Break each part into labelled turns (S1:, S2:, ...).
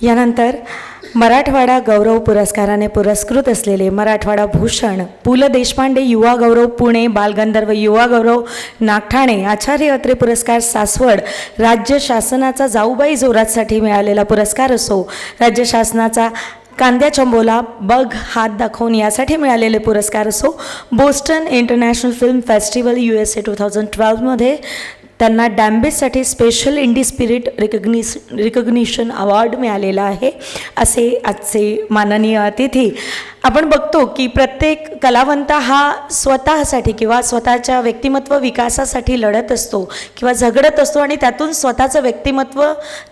S1: यानंतर मराठवाडा गौरव पुरस्काराने पुरस्कृत असलेले मराठवाडा भूषण, पु ल देशपांडे युवा गौरव पुणे, बालगंधर्व युवा गौरव नागठाणे, आचार्य अत्रे पुरस्कार सासवड, राज्य शासनाचा जाऊबाई जोरातसाठी मिळालेला पुरस्कार असो, राज्य शासनाचा कांद्या चंबोला बघ हात दाखवून यासाठी मिळालेले पुरस्कार असो, Boston International Film Festival USA 2012मध्ये त्यांना डॅम्बिससाठी special indie spirit recognition award मिळालेला आहे. असे आजचे माननीय अतिथी. आपण बघतो की प्रत्येक कलावंत हा स्वतःसाठी किंवा स्वतःच्या व्यक्तिमत्व विकासासाठी लढत असतो किंवा झगडत असतो आणि त्यातून स्वतःचं व्यक्तिमत्व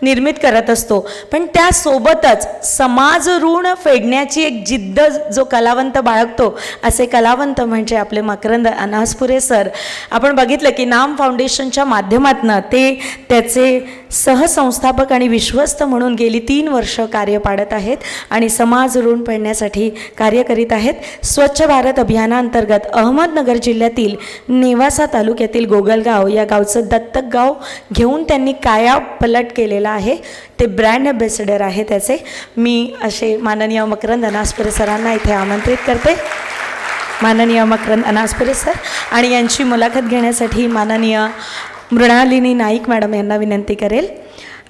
S1: निर्मित करत असतो. पण त्यासोबतच समाज ऋण फेडण्याची एक जिद्द जो कलावंत बाळगतो, असे कलावंत म्हणजे आपले मकरंद अनासपुरे सर. आपण बघितलं की नाम फाउंडेशनच्या माध्यमातून ते त्याचे सहसंस्थापक आणि विश्वस्त म्हणून गेली 3 वर्ष कार्य पाडत आहेत आणि समाज ऋण फेडण्यासाठी कार्य करीत आहेत. स्वच्छ भारत अभियानांतर्गत अहमदनगर जिल्ह्यातील नेवासा तालुक्यातील गोगलगाव या गावचं दत्तक गाव घेऊन त्यांनी कायापलट केलेला आहे. ते ब्रँड ॲम्बॅसेडर आहे त्याचे. मी असे माननीय मकरंद अनासपुरे सरांना इथे आमंत्रित करते. माननीय मकरंद अनासपुरे सर आणि यांची मुलाखत घेण्यासाठी माननीय मृणालिनी नाईक मॅडम यांना विनंती करेल.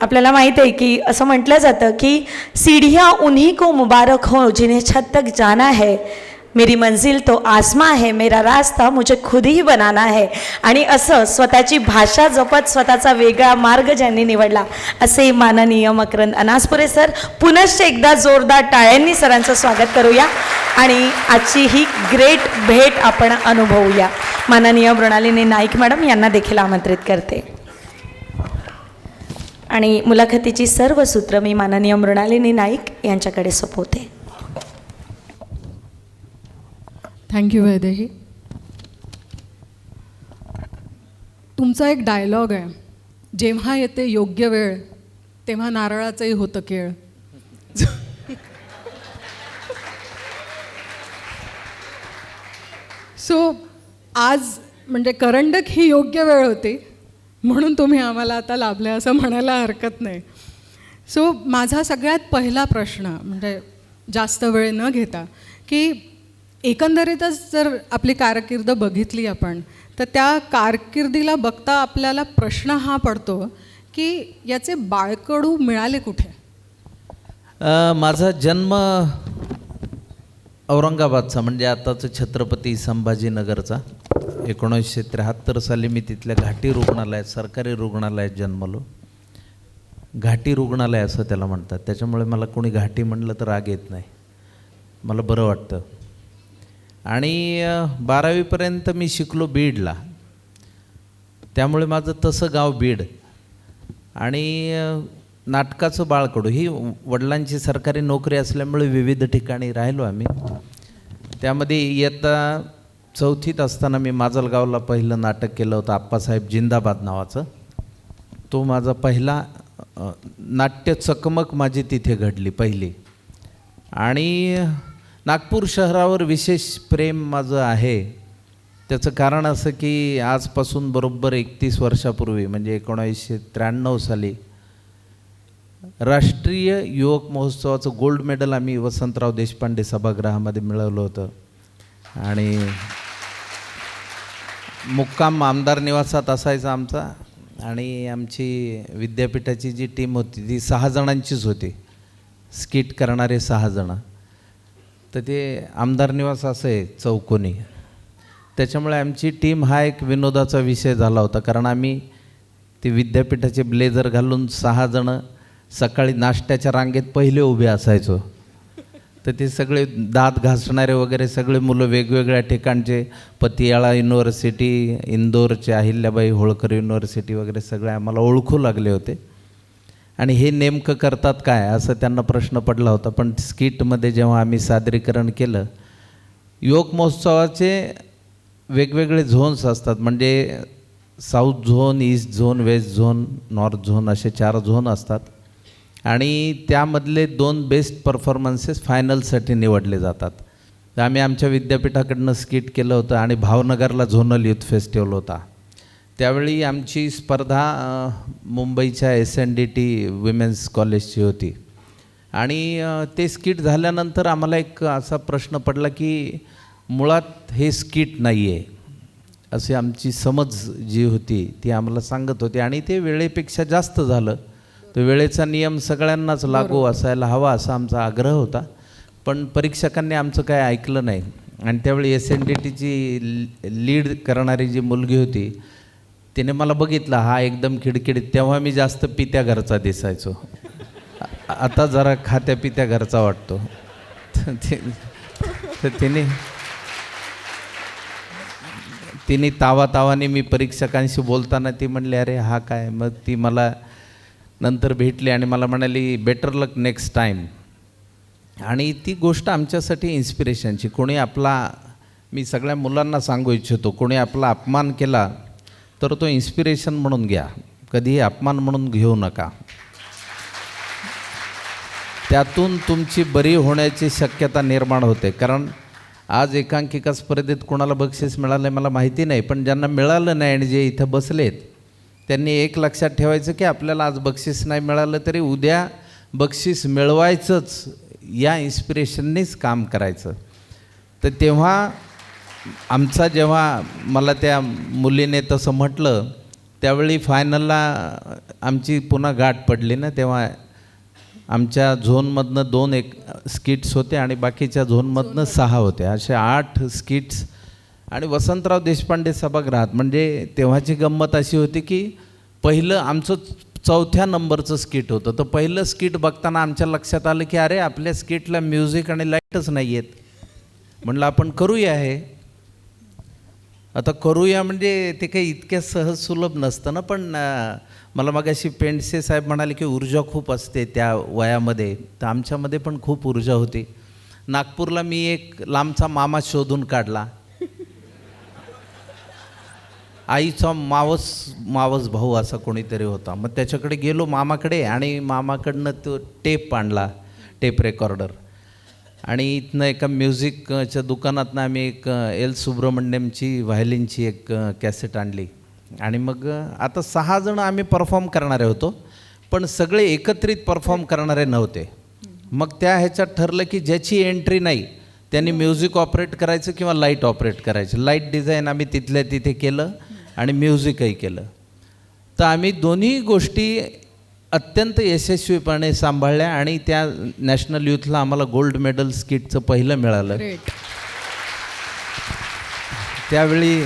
S1: आपल्याला माहीत आहे की असं म्हटलं जातं की सीढ़ियाँ उन्हीं को मुबारक हो जिन्हें छत तक जाना है, मेरी मंजिल तो आसमां है, मेरा रास्ता मुझे खुद ही बनाना है. आणि असं स्वतःची भाषा जपत स्वतःचा वेगळा मार्ग ज्यांनी निवडला असे माननीय मकरंद अनासपुरे सर. पुनश्च एकदा जोरदार टाळ्यांनी सरांचं स्वागत करूया आणि आजची ही ग्रेट भेट आपण अनुभवूया. माननीय मृणालिनी नाईक मॅडम यांना देखील आमंत्रित करते आणि मुलाखतीची सर्व सूत्र मी माननीय मृणालिनी नाईक यांच्याकडे सोपवते.
S2: थँक्यू वैदेही. तुमचा एक डायलॉग आहे, जेव्हा येते योग्य वेळ तेव्हा नारळाचंही होतं केळ. सो आज म्हणजे करंडक ही योग्य वेळ होती म्हणून तुम्ही आम्हाला आता लाभले असं म्हणायला हरकत नाही. सो माझा सगळ्यात पहिला प्रश्न म्हणजे जास्त वेळ न घेता की एकंदरीतच जर आपली कारकीर्द बघितली आपण तर त्या कारकिर्दीला बघता आपल्याला प्रश्न हा पडतो की याचे बाळकडू मिळाले कुठे.
S3: माझा जन्म औरंगाबादचा म्हणजे आताचं छत्रपती संभाजीनगरचा. 1973 साली मी तिथल्या घाटी रुग्णालयात, सरकारी रुग्णालयात जन्मलो. घाटी रुग्णालय असं त्याला म्हणतात, त्याच्यामुळे मला कोणी घाटी म्हणलं तर राग येत नाही, मला बरं वाटतं. आणि 12वीपर्यंत मी शिकलो बीडला, त्यामुळे माझं तसं गाव बीड. आणि नाटकाचं बाळकडू ही वडिलांची सरकारी नोकरी असल्यामुळे विविध ठिकाणी राहिलो आम्ही. त्यामध्ये इयत्ता 4थीत असताना मी माजलगावला पहिलं नाटक केलं होतं, आप्पासाहेब जिंदाबाद नावाचं. तो माझा पहिला नाट्य चकमक माझी तिथे घडली पहिली. आणि नागपूर शहरावर विशेष प्रेम माझं आहे. त्याचं कारण असं की आजपासून बरोबर 31 वर्षापूर्वी म्हणजे 1993 साली राष्ट्रीय युवक महोत्सवाचं गोल्ड मेडल आम्ही वसंतराव देशपांडे सभागृहामध्ये मिळवलं होतं. आणि मुक्काम आमदार निवासात असायचा आमचा. आणि आमची विद्यापीठाची जी टीम होती ती 6 जणांचीच होती, स्किट करणारे 6 जण. तर ते आमदार निवास असं आहे चौकोनी, त्याच्यामुळे आमची टीम हा एक विनोदाचा विषय झाला होता. कारण आम्ही ते विद्यापीठाचे ब्लेझर घालून 6 जणं सकाळी नाश्त्याच्या रांगेत पहिले उभे असायचो. तर ते सगळे दात घासणारे वगैरे सगळे मुलं वेगवेगळ्या ठिकाणचे, पतियाळा युनिव्हर्सिटी, इंदोरचे अहिल्याबाई होळकर युनिव्हर्सिटी वगैरे सगळे आम्हाला ओळखू लागले होते. आणि हे नेमकं करतात काय असं त्यांना प्रश्न पडला होता. पण स्किटमध्ये जेव्हा आम्ही सादरीकरण केलं, युवक महोत्सवाचे वेगवेगळे झोन्स असतात, म्हणजे south zone, east zone, waste zone, north zone असे 4 झोन असतात. आणि त्यामधले 2 बेस्ट परफॉर्मन्सेस फायनलसाठी निवडले जातात. तर आम्ही आमच्या विद्यापीठाकडनं स्किट केलं होतं. आणि भावनगरला झोनल यूथ फेस्टिवल होता, त्यावेळी आमची स्पर्धा मुंबईच्या SNDT विमेन्स कॉलेजची होती. आणि ते स्किट झाल्यानंतर आम्हाला एक असा प्रश्न पडला की मुळात हे स्किट नाही आहे अशी आमची समज जी होती ती आम्हाला सांगत होती, आणि ते वेळेपेक्षा जास्त झालं. तर वेळेचा नियम सगळ्यांनाच लागू असायला हवा असा आमचा आग्रह होता, पण परीक्षकांनी आमचं काय ऐकलं नाही. आणि त्यावेळी SNDTची लीड करणारी जी मुलगी होती तिने मला बघितलं, हा एकदम खिडखिडीत. तेव्हा मी जास्त पित्या घरचा दिसायचो, आता जरा खात्या पित्या घरचा वाटतो. तर तिने तावाने मी परीक्षकांशी बोलताना ती म्हणली, अरे हा काय. मग ती मला नंतर भेटली आणि मला म्हणाली, बेटर लक नेक्स्ट टाईम. आणि ती गोष्ट आमच्यासाठी इन्स्पिरेशनची. कोणी आपला, मी सगळ्या मुलांना सांगू इच्छितो, कोणी आपला अपमान केला तर तो इन्स्पिरेशन म्हणून घ्या, कधीही अपमान म्हणून घेऊ नका. त्यातून तुमची बरी होण्याची शक्यता निर्माण होते. कारण आज एकांकिका स्पर्धेत कोणाला बक्षीस मिळालं आहे मला माहिती नाही, पण ज्यांना मिळालं नाही आणि जे इथं बसलेत त्यांनी एक लक्षात ठेवायचं की आपल्याला आज बक्षीस नाही मिळालं तरी उद्या बक्षीस मिळवायचंच, या इन्स्पिरेशननेच काम करायचं. तर तेव्हा जेव्हा मला त्या मुलीने तसं म्हटलं त्यावेळी फायनलला आमची पुन्हा गाठ पडली ना, तेव्हा आमच्या झोनमधनं 2 स्किट्स होते आणि बाकीच्या झोनमधनं 6 होते, असे 8 स्किट्स. आणि वसंतराव देशपांडे सभागृहात, म्हणजे तेव्हाची गंमत अशी होती की पहिलं आमचं 4थ्या नंबरचं स्किट होतं. तर पहिलं स्किट बघताना आमच्या लक्षात आलं की अरे आपल्या स्किटला म्युझिक आणि लाईटच नाही आहेत. म्हणलं आपण करूया हे. आता करूया म्हणजे ते काही इतक्या सहज सुलभ नसतं ना, पण मला मगाशी पेंडसे साहेब म्हणाले की ऊर्जा खूप असते त्या वयामध्ये, तर आमच्यामध्ये पण खूप ऊर्जा होती. नागपूरला मी एक लांबचा मामा शोधून काढला, आईचा मावस भाऊ असा कोणीतरी होता. मग त्याच्याकडे गेलो मामाकडे, आणि मामाकडनं तो टेप आणला, टेप रेकॉर्डर. आणि इथनं एका म्युझिकच्या दुकानातनं आम्ही एक एल सुब्रमण्यमची व्हायलिनची एक कॅसेट आणली. आणि मग आता 6 जण आम्ही परफॉर्म करणारे होतो, पण सगळे एकत्रित परफॉर्म करणारे नव्हते. मग त्या ह्याच्यात ठरलं की ज्याची एंट्री नाही त्यांनी म्युझिक ऑपरेट करायचं किंवा लाईट ऑपरेट करायचं. लाईट डिझाईन आम्ही तिथल्या तिथे केलं आणि म्युझिकही केलं. तर आम्ही दोन्ही गोष्टी अत्यंत यशस्वीपणे सांभाळल्या आणि त्या नॅशनल यूथला आम्हाला गोल्ड मेडल स्किटचं पहिलं मिळालं. त्यावेळी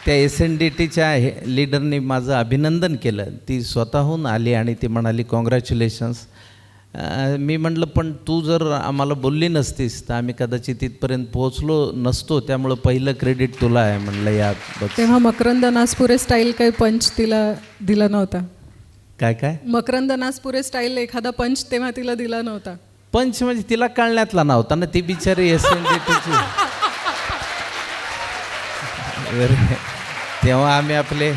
S3: त्या SNDTच्या लीडरनी माझं अभिनंदन केलं. ती स्वतःहून आली आणि ती म्हणाली कॉंग्रॅच्युलेशन्स. मी म्हटलं पण तू जर आम्हाला बोलली नसतीस तर आम्ही कदाचित तिथपर्यंत पोहोचलो नसतो, त्यामुळं पहिलं क्रेडिट तुला आहे म्हणलं. या
S2: तेव्हा मकरंद नासपुरे स्टाईल काही पंच तिला दिला नव्हता?
S3: काय
S2: मकरंद नासपुरे स्टाईल एखादा पंच तेव्हा तिला दिला नव्हता?
S3: पंच म्हणजे तिला कळण्यातला नव्हता ना, ती बिचारी SNDTची. तेव्हा आम्ही आपले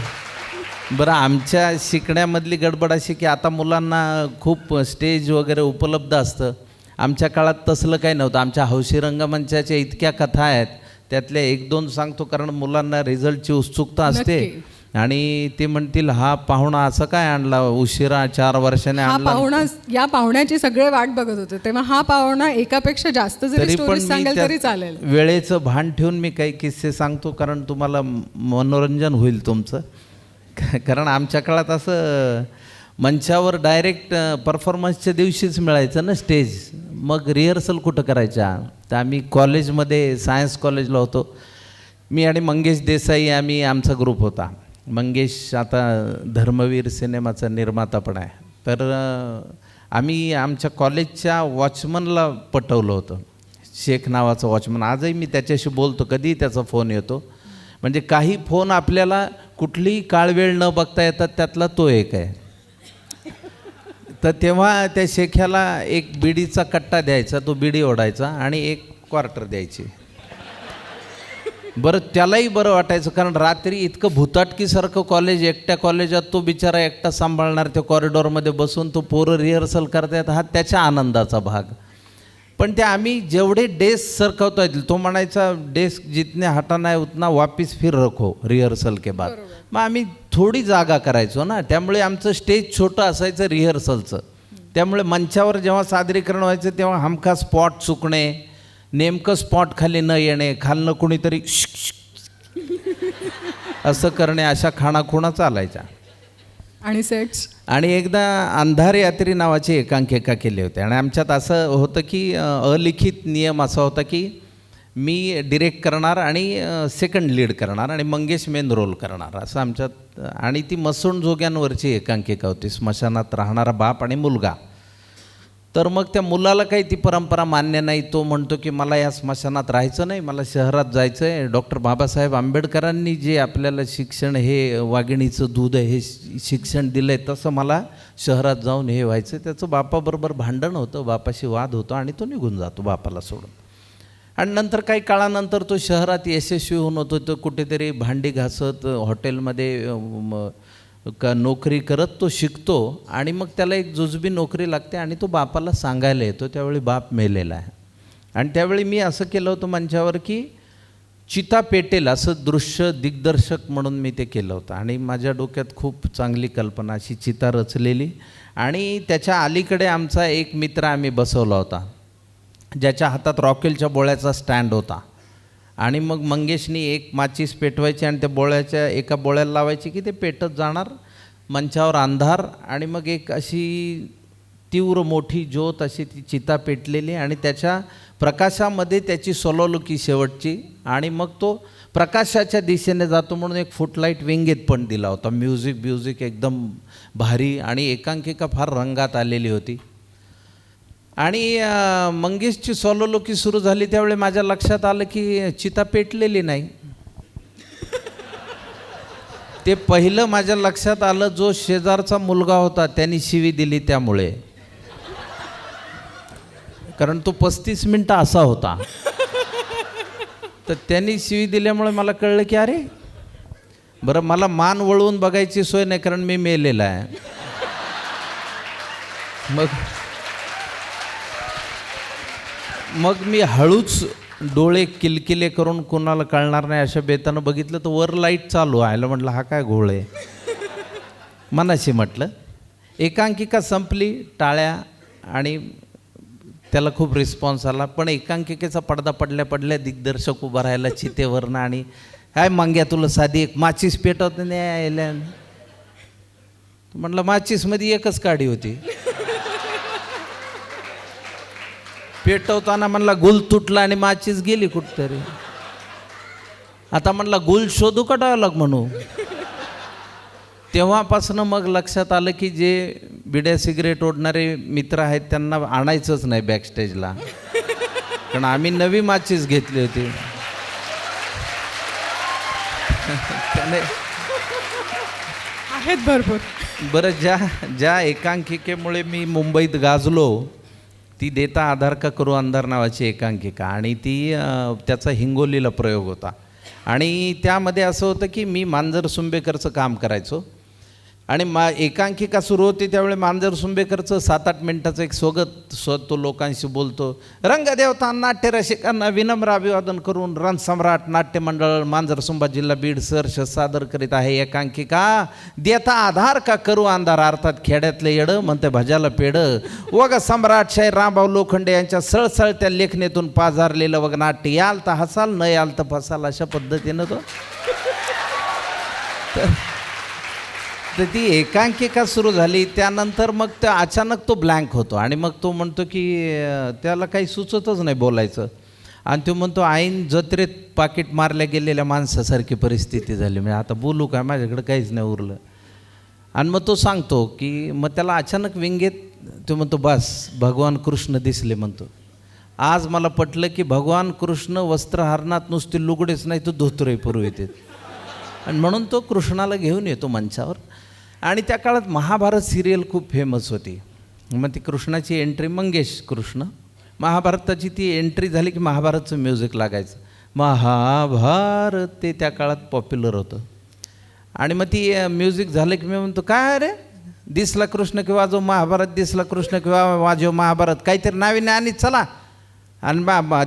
S3: बरं, आमच्या शिकण्यामधली गडबड अशी की आता मुलांना खूप स्टेज वगैरे उपलब्ध असतं. आमच्या काळात तसलं काही नव्हतं. आमच्या हौशी रंगमंचाच्या इतक्या कथा आहेत, त्यातल्या 1-2 सांगतो कारण मुलांना रिझल्टची उत्सुकता असते. आणि ते म्हणतील हा पाहुणा असं काय आणला उशिरा 4 वर्षाने आणला.
S2: या पाहुण्याची सगळे वाट बघत होते, तेव्हा हा पाहुणा एकापेक्षा जास्त जरी स्टोरी सांगेल तरी चालेल.
S3: वेळेचं भान ठेवून मी काही किस्से सांगतो कारण तुम्हाला मनोरंजन होईल तुमचं. कारण आमच्या काळात असं मंचावर डायरेक्ट परफॉर्मन्सच्या दिवशीच मिळायचं ना स्टेज, मग रिहर्सल कुठं करायच्या. तर आम्ही कॉलेजमध्ये सायन्स कॉलेजला होतो. मी आणि मंगेश देसाई आम्ही आमचा ग्रुप होता. मंगेश आता धर्मवीर सिनेमाचा निर्माता पण आहे. तर आम्ही आमच्या कॉलेजच्या वॉचमनला पटवलं होतं, शेख नावाचा वॉचमन. आजही मी त्याच्याशी बोलतो, कधीही त्याचा फोन येतो. म्हणजे काही फोन आपल्याला कुठलीही काळवेळ न बघता येतात, त्यातला तो एक आहे. तर तेव्हा त्या शेख्याला एक बिडीचा कट्टा द्यायचा, तो बिडी ओढायचा आणि 1 क्वार्टर द्यायची. बरं, त्यालाही बरं वाटायचं कारण रात्री इतकं भुताटकीसारखं कॉलेज, एकट्या कॉलेजात तो बिचारा एकटा सांभाळणार, त्या कॉरिडॉरमध्ये बसून तो पोरं रिहर्सल करतायत, हा त्याच्या आनंदाचा भाग. पण ते आम्ही जेवढे डेस्क सरकवता येतील, तो म्हणायचा डेस्क जितने हटाना है उतना वापिस फिर रखो रिहर्सल के बाद. मग आम्ही थोडी जागा करायचो ना, त्यामुळे आमचं स्टेज छोटं असायचं रिहर्सलचं. त्यामुळे मंचावर जेव्हा सादरीकरण व्हायचं तेव्हा हमका स्पॉट चुकणे, नेमकं स्पॉट खाली न येणे, खालनं कुणीतरी असं करणे, अशा खाणाखुणा चालायच्या.
S2: आणि सेट्स
S3: आणि एकदा अंधार यात्री नावाची एकांकिका केली होती आणि आमच्यात असं होतं की अलिखित नियम असा होता की मी डिरेक्ट करणार आणि सेकंड लीड करणार आणि मंगेश मेन रोल करणार असं आमच्यात. आणि ती मसूण जोग्यांवरची एकांकिका होती, स्मशानात राहणारा बाप आणि मुलगा. तर मग त्या मुलाला काही ती परंपरा मान्य नाही. तो म्हणतो की मला या स्मशानात राहायचं नाही, मला शहरात जायचं आहे. डॉक्टर बाबासाहेब आंबेडकरांनी जे आपल्याला शिक्षण, हे वाघिणीचं दूध आहे, हे शिक्षण दिलं आहे, तसं मला शहरात जाऊन हे व्हायचं. त्याचं बापाबरोबर भांडण होतं, बापाशी वाद होतो आणि तो निघून जातो बापाला सोडून. आणि नंतर काही काळानंतर तो शहरात यशस्वी होऊन होतो. तो कुठेतरी भांडी घासत हॉटेलमध्ये का नोकरी करत तो शिकतो आणि मग त्याला एक जुजबी नोकरी लागते आणि तो बापाला सांगायला येतो. त्यावेळी बाप मेलेला आहे. आणि त्यावेळी मी असं केलं होतं मंचावर की चिता पेटेल असं दृश्य दिग्दर्शक म्हणून मी ते केलं होतं. आणि माझ्या डोक्यात खूप चांगली कल्पना, अशी चिता रचलेली. आणि त्याच्या अलीकडे आमचा एक मित्र आम्ही बसवला होता, ज्याच्या हातात रॉकेलच्या बोळ्याचा स्टँड होता. आणि मग मंगेशनी एक माचीस पेटवायची आणि त्या बोळ्याच्या एका बोळ्याला लावायची की ते पेटत जाणार. मंचावर अंधार आणि मग एक अशी तीव्र मोठी ज्योत, अशी ती चिता पेटलेली आणि त्याच्या प्रकाशामध्ये त्याची सोलोलुकी शेवटची. आणि मग तो प्रकाशाच्या दिशेने जातो म्हणून एक फुटलाईट विंगेत पण दिला होता. म्युझिक एकदम भारी आणि एकांकिका फार रंगात आलेली होती. आणि मंगेशची सोलोलुकी सुरू झाली त्यावेळी माझ्या लक्षात आलं की चिता पेटलेली नाही. ते पहिलं माझ्या लक्षात आलं, जो शेजारचा मुलगा होता त्यांनी शिवी दिली त्यामुळे. कारण तो 35 मिनटं असा होता. तर त्यांनी शिवी दिल्यामुळे मला कळलं की अरे बरं, मला मान वळवून बघायची सोय नाही कारण मी मेलेला आहे. मग मी हळूच डोळे किलकिले करून कोणाला कळणार नाही अशा बेतानं बघितलं तर वर लाईट चालू आहे. म्हटलं हा काय घोळ आहे, मनाशी म्हटलं. एकांकिका संपली, टाळ्या, आणि त्याला खूप रिस्पॉन्स आला. पण एकांकिकेचा पडदा पडल्या पडल्या दिग्दर्शक उभा राहायला चितेवरनं आणि काय मंग्या तुला साधी एक माचीस पेटवत नाही. म्हटलं माचीसमध्ये एकच काडी होती. पेटवताना म्हणला गुल तुटला आणि माचीस गेली कुठतरी. आता म्हणला गुल शोधू का डायलॉग म्हणू. तेव्हापासनं मग लक्षात आलं की जे बिड्या सिगरेट ओढणारे मित्र आहेत त्यांना आणायचंच नाही बॅकस्टेजला, कारण आम्ही नवी माचीस घेतली होती. त्याने
S2: आहेत भरपूर.
S3: बरं, ज्या एकांकिकेमुळे मी मुंबईत गाजलो ती देता आधार का करू अंधार नावाची एकांकिका. आणि ती त्याचा हिंगोलीला प्रयोग होता. आणि त्यामध्ये असं होतं की मी मांजर सुंबेकरचं काम करायचो. आणि एकांकिका सुरू होती त्यावेळी मांजर सुंबेकरचं 7-8 मिनिटाचं एक स्वगत तो लोकांशी बोलतो. रंगदेवता नाट्यरसिकांना विनम्र अभिवादन करून रणसम्राट नाट्य मंडळ मांजर सुंबा जिल्हा बीड सहर्ष सादर करीत आहे एकांकिका देता आधार का करू अंधार. अर्थात खेड्यातले येडं म्हणते भजाला पेडं. वग सम्राट शाहीर रामभाऊ लोखंडे यांच्या सळसळत्या लेखनेतून पाझरलेलं वग नाट्य. याल तर हसाल, न याल तर फसाल, अशा पद्धतीनं तो. तर ती एकांकिका सुरू झाली. त्यानंतर मग त्या अचानक तो ब्लँक होतो आणि मग तो म्हणतो की त्याला काही सुचतच नाही बोलायचं. आणि तो म्हणतो ऐन जत्रेत पाकिट मारल्या गेलेल्या माणसासारखी परिस्थिती झाली, म्हणजे आता बोलू काय, माझ्याकडे काहीच नाही उरलं. आणि मग तो सांगतो की मग त्याला अचानक विंगेत तो म्हणतो बस भगवान कृष्ण दिसले. म्हणतो आज मला पटलं की भगवान कृष्ण वस्त्रहरणात नुसते लुगडेच नाही तर धोतरही पुरवित. आणि म्हणून तो कृष्णाला घेऊन येतो मंचावर. आणि त्या काळात महाभारत सिरियल खूप फेमस होती. मग ती कृष्णाची एंट्री, मंगेश कृष्ण, महाभारताची ती एंट्री झाली की महाभारतचं म्युझिक लागायचं. महाभारत ते त्या काळात पॉप्युलर होतं. आणि मग ती म्युझिक झालं की मी म्हणतो काय रे दिसला कृष्ण किंवा जो महाभारत, दिसला कृष्ण किंवा वाजव महाभारत, काहीतरी नाविन्य आणि चला. आणि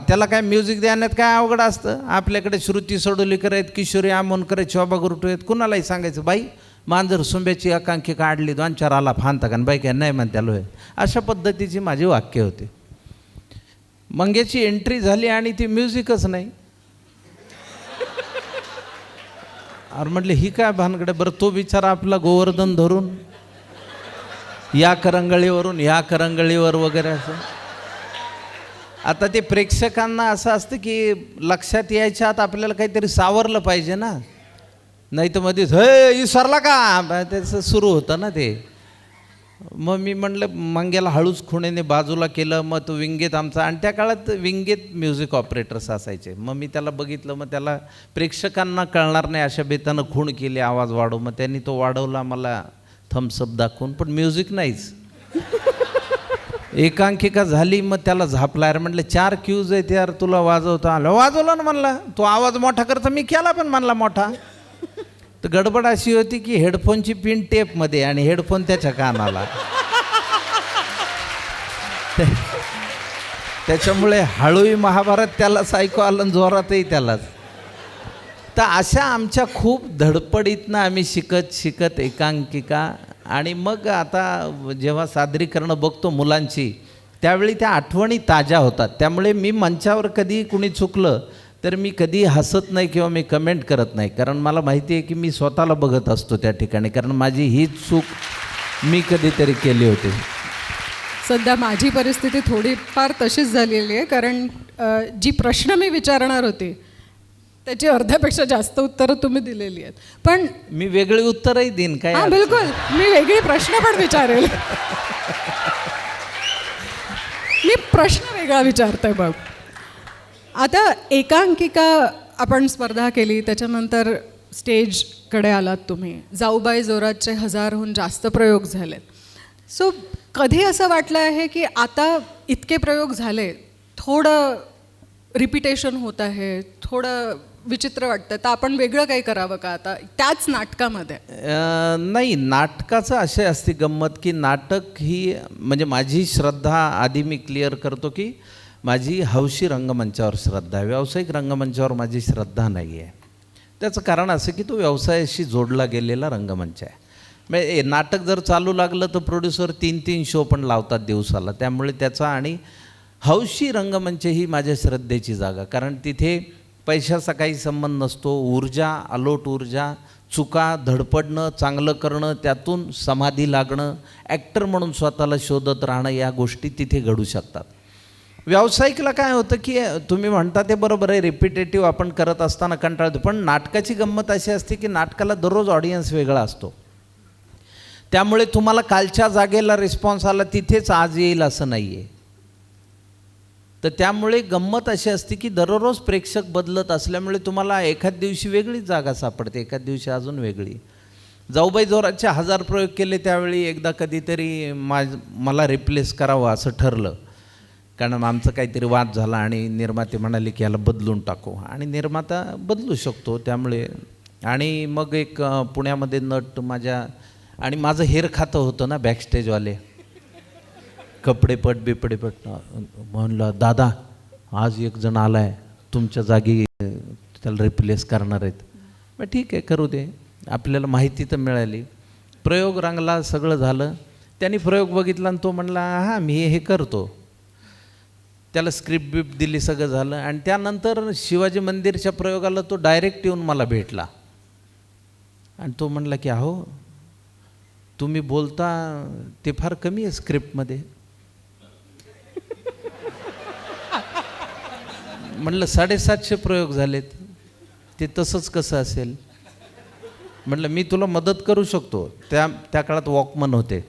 S3: त्याला काय म्युझिक देण्यात काय अवघड असतं. आपल्याकडे श्रुती सडोलीकर आहेत, किशोरी आमोणकर आहेत, शोभा गुरुटू आहेत, कुणालाही सांगायचं बाई मांजर सुंब्याची एकांकी काढली 2-4 आला फांता का बाई काय नाही म्हणत्यालो आहे. अशा पद्धतीची माझी वाक्य होती. मंग्याची एंट्री झाली आणि ती म्युझिकच नाही. अरे म्हटले ही काय भानगडे. बरं तो बिचारा आपला गोवर्धन धरून या करंगळीवरून या करंगळीवर वगैरे असं. आता ते प्रेक्षकांना असं असतं की लक्षात यायच्या आत आपल्याला काहीतरी सावरलं पाहिजे ना, नाही तर मध्येच हे विसरला का त्याचं सुरू होतं ना ते. मग मी म्हणलं मंग्याला हळूच खुणेने बाजूला केलं. मग तो विंगेत आमचा, आणि त्या काळात विंगेत म्युझिक ऑपरेटर्स असायचे. मग मी त्याला बघितलं, मग त्याला प्रेक्षकांना कळणार नाही अशा बेतानं खूण केली आवाज वाढव. मग त्यांनी तो वाढवला मला थम्सअप दाखवून, पण म्युझिक नाहीच. एकांकिका झाली, मग त्याला झापला. अरे म्हटलं 4 क्यूज आहेत यार, तुला वाजवता आलं. वाजवलं ना म्हणला. तो आवाज मोठा करता मी केला पण म्हणला मोठा. तर गडबड अशी होती की हेडफोनची पिन टेपमध्ये आणि हेडफोन त्याच्या कानाला. त्याच्यामुळे हळूही महाभारत त्यालाच ऐकू आलं आणि जोरातही त्यालाच. तर अशा आमच्या खूप धडपडीतनं आम्ही शिकत एकांकिका. आणि मग आता जेव्हा सादरीकरणं बघतो मुलांची, त्यावेळी त्या आठवणी ताज्या होतात. त्यामुळे मी मंचावर कधी कुणी चुकलं तर मी कधी हसत नाही किंवा मी कमेंट करत नाही, कारण मला माहिती आहे की मी स्वतःला बघत असतो त्या ठिकाणी, कारण माझी हीच चूक मी कधीतरी केली होती.
S2: सध्या माझी परिस्थिती थोडीफार तशीच झालेली आहे, कारण जी प्रश्न मी विचारणार होती त्याची अर्ध्यापेक्षा जास्त उत्तरं तुम्ही दिलेली आहेत. पण
S3: मी वेगळी उत्तरही देईन काय.
S2: हां बिलकुल, मी वेगळी प्रश्न पण विचारेल. मी प्रश्न वेगळा विचारते बघ. आता एकांकिका आपण स्पर्धा केली, त्याच्यानंतर स्टेजकडे आलात तुम्ही. जाऊबाई जोरातचे 1000हून जास्त प्रयोग झालेत. सो कधी असं वाटलं आहे की आता इतके प्रयोग झाले, थोडं रिपिटेशन होत आहे, थोडं विचित्र वाटतं, तर आपण वेगळं काही करावं का आता त्याच नाटकामध्ये?
S3: नाही, नाटकाचं असे असते गंमत की नाटक ही म्हणजे माझी श्रद्धा आधी मी क्लिअर करतो की माझी हौशी रंगमंचावर श्रद्धा आहे, व्यावसायिक रंगमंचावर माझी श्रद्धा नाही आहे. त्याचं कारण असं की तो व्यवसायाशी जोडला गेलेला रंगमंच आहे. म्हणजे नाटक जर चालू लागलं तर प्रोड्युसर 3-3 शो पण लावतात दिवसाला. त्यामुळे त्याचा, आणि हौशी रंगमंच ही माझ्या श्रद्धेची जागा, कारण तिथे पैशाचा काही संबंध नसतो. ऊर्जा, अलोट ऊर्जा, चुका, धडपडणं, चांगलं करणं, त्यातून समाधी लागणं, ॲक्टर म्हणून स्वतःला शोधत राहणं, या गोष्टी तिथे घडू शकतात. व्यावसायिकला काय होतं की तुम्ही म्हणता ते बरोबर आहे, रिपिटेटिव्ह आपण करत असताना कंटाळतो. पण नाटकाची गंमत अशी असते की नाटकाला दररोज ऑडियन्स वेगळा असतो. त्यामुळे तुम्हाला कालच्या जागेला रिस्पॉन्स आला तिथेच आज येईल असं नाही आहे. तर त्यामुळे गंमत अशी असते की दररोज प्रेक्षक बदलत असल्यामुळे तुम्हाला एखाद दिवशी वेगळीच जागा सापडते, एखाद दिवशी अजून वेगळी. जाऊबाई जोराचे 1000 प्रयोग केले, त्यावेळी एकदा कधीतरी मला रिप्लेस करावं असं ठरलं, कारण आमचं काहीतरी वाद झाला आणि निर्माते म्हणाले की याला बदलून टाकू, आणि निर्माता बदलू शकतो त्यामुळे. आणि मग एक पुण्यामध्ये नट माझ्या, आणि माझं हेर खातं होतं ना बॅकस्टेजवाले, कपडेपट बिपडेपट. म्हणलं दादा आज एक जण आला आहे तुमच्या जागी, त्याला रिप्लेस करणार आहेत. मग ठीक आहे करू दे, आपल्याला माहिती तर मिळाली. प्रयोग रंगला, सगळं झालं. त्यांनी प्रयोग बघितला आणि तो म्हणला हां मी हे करतो. त्याला स्क्रिप्ट बिप्ट दिली, सगळं झालं. आणि त्यानंतर शिवाजी मंदिरच्या प्रयोगाला तो डायरेक्ट येऊन मला भेटला आणि तो म्हणला की अहो तुम्ही बोलता ते फार कमी आहे स्क्रिप्टमध्ये. म्हणलं 750 प्रयोग झालेत, ते तसंच कसं असेल. म्हणलं मी तुला मदत करू शकतो. त्या काळात वॉकमन होते.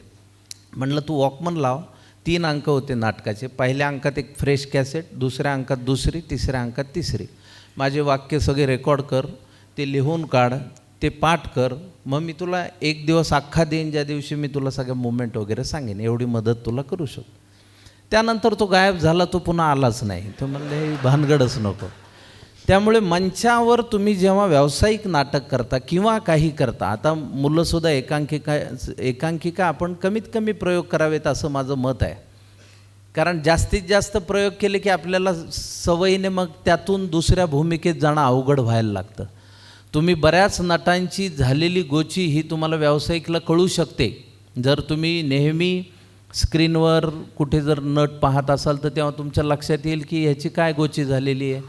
S3: म्हणलं तू वॉकमन लाव. 3 अंक होते नाटकाचे. पहिल्या अंकात एक फ्रेश कॅसेट, दुसऱ्या अंकात दुसरी, तिसऱ्या अंकात तिसरी. माझे वाक्य सगळे रेकॉर्ड कर, ते लिहून काढ, ते पाठ कर. मग मी तुला एक दिवस अख्खा देईन ज्या दिवशी मी तुला सगळ्या मुवमेंट वगैरे सांगेन, एवढी मदत तुला करू शकतो. त्यानंतर तो गायब झाला, तो पुन्हा आलाच नाही. तो म्हणले भानगडच नको. त्यामुळे मंचावर तुम्ही जेव्हा व्यावसायिक नाटक करता किंवा काही करता, आता मुलंसुद्धा एकांकिका आपण कमीत कमी प्रयोग करावेत असं माझं मत आहे. कारण जास्तीत जास्त प्रयोग केले की आपल्याला सवयीने मग त्यातून दुसऱ्या भूमिकेत जाणं अवघड व्हायला लागतं. तुम्ही बऱ्याच नटांची झालेली गोची ही तुम्हाला व्यावसायिकला कळू शकते. जर तुम्ही नेहमी स्क्रीनवर कुठे जर नट पाहत असाल तर तेव्हा तुमच्या लक्षात येईल की ह्याची काय गोची झालेली आहे.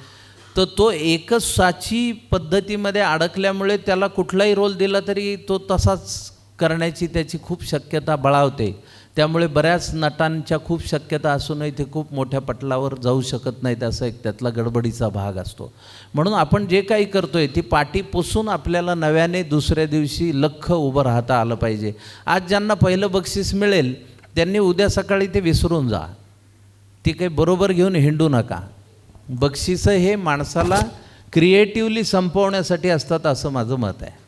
S3: तर तो एकच साची पद्धतीमध्ये अडकल्यामुळे त्याला कुठलाही रोल दिला तरी तो तसाच करण्याची त्याची खूप शक्यता बळावते. त्यामुळे बऱ्याच नटांच्या खूप शक्यता असूनही ते खूप मोठ्या पटलावर जाऊ शकत नाहीत, असा एक त्यातला गडबडीचा भाग असतो. म्हणून आपण जे काही करतोय ती पाटी पुसून आपल्याला नव्याने दुसऱ्या दिवशी लख्ख उभं राहता आलं पाहिजे. आज ज्यांना पहिलं बक्षीस मिळेल त्यांनी उद्या सकाळी ते विसरून जा. ती काही बरोबर घेऊन हिंडू नका. बक्षिसं हे माणसाला क्रिएटिव्हली संपवण्यासाठी असतात असं माझं मत आहे.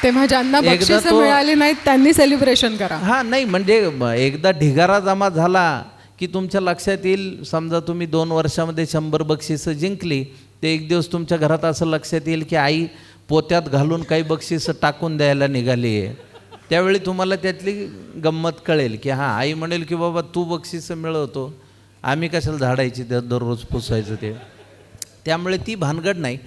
S2: तेव्हा ज्यांना
S3: एकदा
S2: बक्षिसं
S3: तो-
S2: मिळाली नाहीत त्यांनी सेलिब्रेशन करा.
S3: हां, नाही म्हणजे एकदा ढिगारा जमा झाला की तुमच्या लक्षात येईल. समजा तुम्ही 2 वर्षामध्ये 100 बक्षिसं जिंकली, ते एक दिवस तुमच्या घरात असं लक्षात येईल की आई पोत्यात घालून काही बक्षिसं टाकून द्यायला निघाली आहे. त्यावेळी तुम्हाला त्यातली गंमत कळेल की हां, आई म्हणेल की बाबा तू बक्षिसं मिळवतो, आम्ही कशाला झाडायची त्या दररोज पुसायचं ते. त्यामुळे ती भानगड नाही.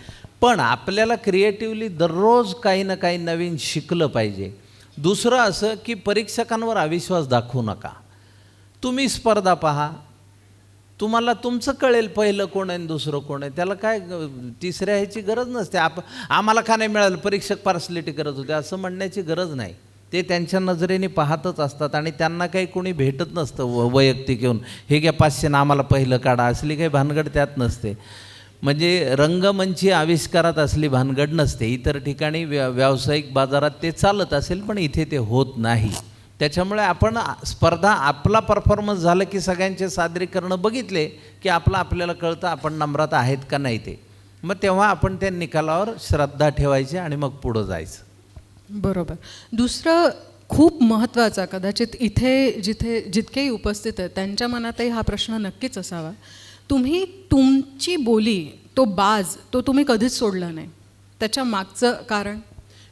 S3: पण आपल्याला क्रिएटिव्हली दररोज काही ना काही नवीन शिकलं पाहिजे. दुसरं असं की परीक्षकांवर अविश्वास दाखवू नका. तुम्ही स्पर्धा पहा, तुम्हाला तुमचं कळेल पहिलं कोण आहे आणि दुसरं कोण आहे. त्याला काय तिसऱ्या ह्याची गरज नसते. आम्हाला का नाही मिळालं, परीक्षक पार्सलिटी करत होते असं म्हणण्याची गरज नाही. ते त्यांच्या नजरेने पाहतच असतात आणि त्यांना काही कोणी भेटत नसतं वैयक्तिक येऊन हे घ्या 500 ना आम्हाला पहिलं काढा, असली काही भानगड त्यात नसते. म्हणजे रंगमंची आविष्कारात असली भानगड नसते. इतर ठिकाणी व्यावसायिक बाजारात ते चालत असेल पण इथे ते होत नाही. त्याच्यामुळे आपण स्पर्धा आपला परफॉर्मन्स झालं की सगळ्यांचे सादरीकरणं बघितले की आपल्याला कळतं आपण नम्रात आहेत का नाही ते. मग तेव्हा आपण त्या निकालावर श्रद्धा ठेवायची आणि मग पुढं जायचं.
S2: बरोबर. दुसरं खूप महत्त्वाचा, कदाचित इथे जितकेही उपस्थित आहेत त्यांच्या मनातही हा प्रश्न नक्कीच असावा. तुम्ही तुमची बोली, तो बाज, तो तुम्ही कधीच सोडला नाही. त्याच्या मागचं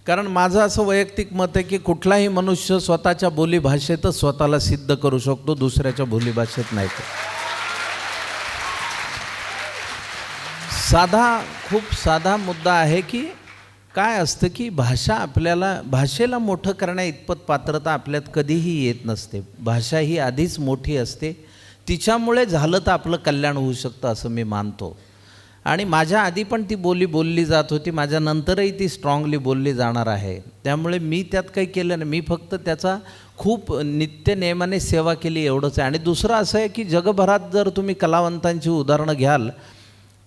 S2: कारण
S3: माझं असं वैयक्तिक मत आहे की कुठलाही मनुष्य स्वतःच्या बोलीभाषेतच स्वतःला सिद्ध करू शकतो, दुसऱ्याच्या बोलीभाषेत नाही. खूप साधा मुद्दा आहे की काय असतं की भाषेला मोठं करण्या इतपत पात्रता आपल्यात कधीही येत नसते. भाषा ही आधीच मोठी असते. तिच्यामुळे झालं तर आपलं कल्याण होऊ शकतं असं मी मानतो. आणि माझ्या आधी पण ती बोली बोलली जात होती, माझ्या नंतरही ती स्ट्रॉंगली बोलली जाणार आहे. त्यामुळे मी त्यात काही केलं नाही. मी फक्त त्याचा खूप नित्यनेमाने सेवा केली एवढंच आहे. आणि दुसरं असं आहे की जगभरात जर तुम्ही कलावंतांची उदाहरणं घ्याल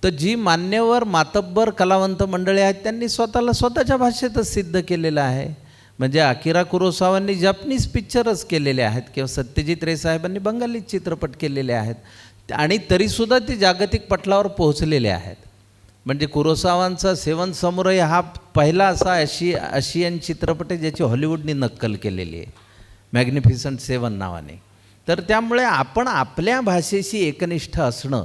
S3: तर जी मान्यवर मातब्बर कलावंत मंडळी आहेत त्यांनी स्वतःच्या भाषेतच सिद्ध केलेलं आहे. म्हणजे अकिरा कुरोसावांनी जपनीज पिक्चरच केलेले आहेत किंवा सत्यजित रे साहेबांनी बंगाली चित्रपट केलेले आहेत आणि तरीसुद्धा ते जागतिक पटलावर पोहोचलेले आहेत. म्हणजे कुरोसावांचा 7 समुराई हा पहिला असा आशियन चित्रपट आहे ज्याची हॉलिवूडनी नक्कल केलेली आहे, मॅग्निफिसंट 7 नावाने. तर त्यामुळे आपण आपल्या भाषेशी एकनिष्ठ असणं,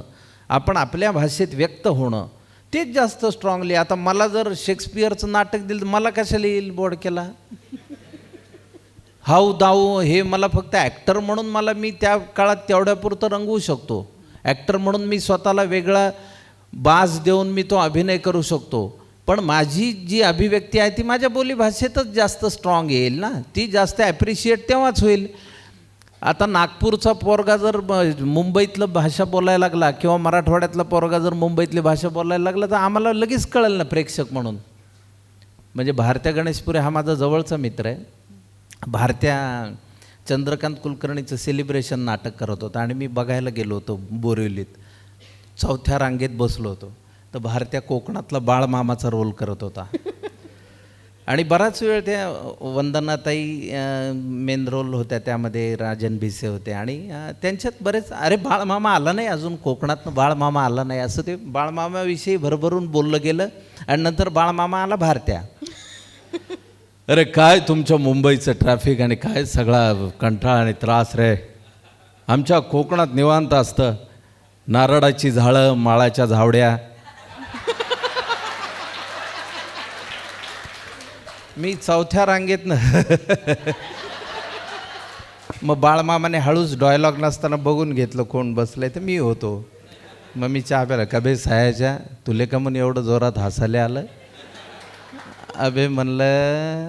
S3: आपण आपल्या भाषेत व्यक्त होणं तेच जास्त स्ट्रॉंगली. आता मला जर शेक्सपियरचं नाटक दिलं मला कशाला येईल बोर्ड केला, हाऊ दाऊ हे मला फक्त ॲक्टर म्हणून मी त्या काळात तेवढ्यापुरतं रंगवू शकतो. ॲक्टर म्हणून मी स्वतःला वेगळा बाज देऊन मी तो अभिनय करू शकतो. पण माझी जी अभिव्यक्ती आहे ती माझ्या बोलीभाषेतच जास्त स्ट्रॉंग येईल ना, ती जास्त ॲप्रिशिएट तेव्हाच होईल. आता नागपूरचा पोरगा जर मुंबईतलं भाषा बोलायला लागला किंवा मराठवाड्यातला पोरगा जर मुंबईतली भाषा बोलायला लागला तर आम्हाला लगेच कळेल ना प्रेक्षक म्हणून. म्हणजे भारत्या गणेशपुरे हा माझा जवळचा मित्र आहे. भारत्या चंद्रकांत कुलकर्णीचं सेलिब्रेशन नाटक करत होता आणि मी बघायला गेलो होतो बोरिवलीत. 4थ्या रांगेत बसलो होतो तर भारत्या कोकणातला बाळमामाचा रोल करत होता. आणि बराच वेळ त्या वंदनाताई मेन रोल होत्या, त्यामध्ये राजन भिसे होते आणि त्यांच्यात बरेच अरे बाळमामा आला नाही अजून कोकणातनं, बाळमामा आला नाही असं ते बाळमामाविषयी भरभरून बोललं गेलं. आणि नंतर बाळमामा आला भारत्या. अरे काय तुमच्या मुंबईचं ट्रॅफिक आणि काय सगळा कंटाळा आणि त्रास रे, आमच्या कोकणात निवांत असतं, नारळाची झाडं, माळाच्या झावड्या. मी 4थ्या रांगेतनं मग बाळमामाने हळूच डायलॉग नसताना बघून घेतलं कोण बसलंय तर मी होतो. मग मी चहा प्याला कबे सायाच्या तुले का म्हणून एवढं जोरात हसायला आलं. अबे म्हणलं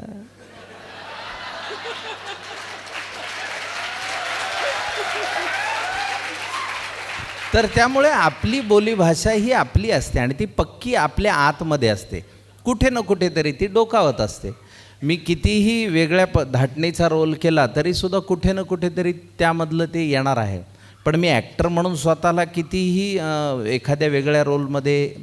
S3: तर त्यामुळे आपली बोलीभाषा ही आपली असते आणि ती पक्की आपल्या आतमध्ये असते. कुठे ना कुठेतरी ती डोकावत असते. मी कितीही वेगळ्या धाटणीचा रोल केला तरीसुद्धा कुठे ना कुठेतरी त्यामधलं ते येणार आहे. पण मी ॲक्टर म्हणून स्वतःला कितीही एखाद्या वेगळ्या रोलमध्ये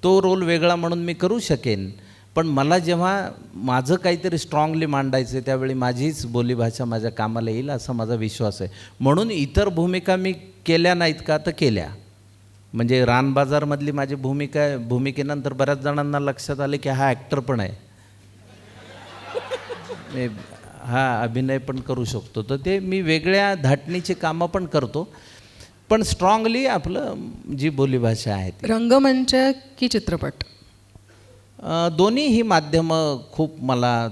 S3: तो रोल वेगळा म्हणून मी करू शकेन. पण मला जेव्हा माझं काहीतरी स्ट्रॉंगली मांडायचं आहे त्यावेळी माझीच बोलीभाषा माझ्या कामाला येईल असा माझा विश्वास आहे. म्हणून इतर भूमिका मी केल्या नाहीत का तर केल्या. म्हणजे रानबाजारमधली माझी भूमिकेनंतर बऱ्याच जणांना लक्षात आले की हा ॲक्टर पण आहे, हा अभिनय पण करू शकतो. तर ते मी वेगळ्या धाटणीची कामं पण करतो, पण स्ट्रॉंगली आपलं जी बोलीभाषा आहे ती.
S2: रंगमंच की चित्रपट?
S3: दोन्ही ही माध्यमं खूप मला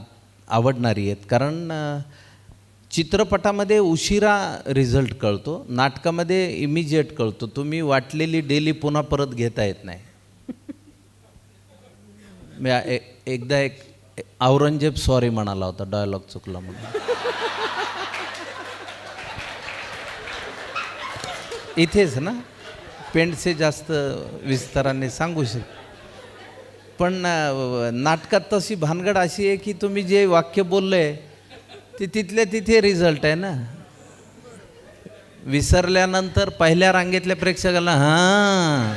S3: आवडणारी आहेत. कारण चित्रपटामध्ये उशिरा रिझल्ट कळतो, नाटकामध्ये इमिजिएट कळतो. तुम्ही वाटलेली डेली पुन्हा परत घेता येत नाही. एकदा एक औरंगजेब सॉरी म्हणाला होता, डायलॉग चुकला म्हणून. इथेच ना पेंडसे जास्त विस्ताराने सांगू शकतो. पण नाटकात तशी भानगड अशी आहे की तुम्ही जे वाक्य बोलले ते तिथल्या तिथे रिझल्ट आहे ना. विसरल्यानंतर पहिल्या रांगेतल्या प्रेक्षकाला हां,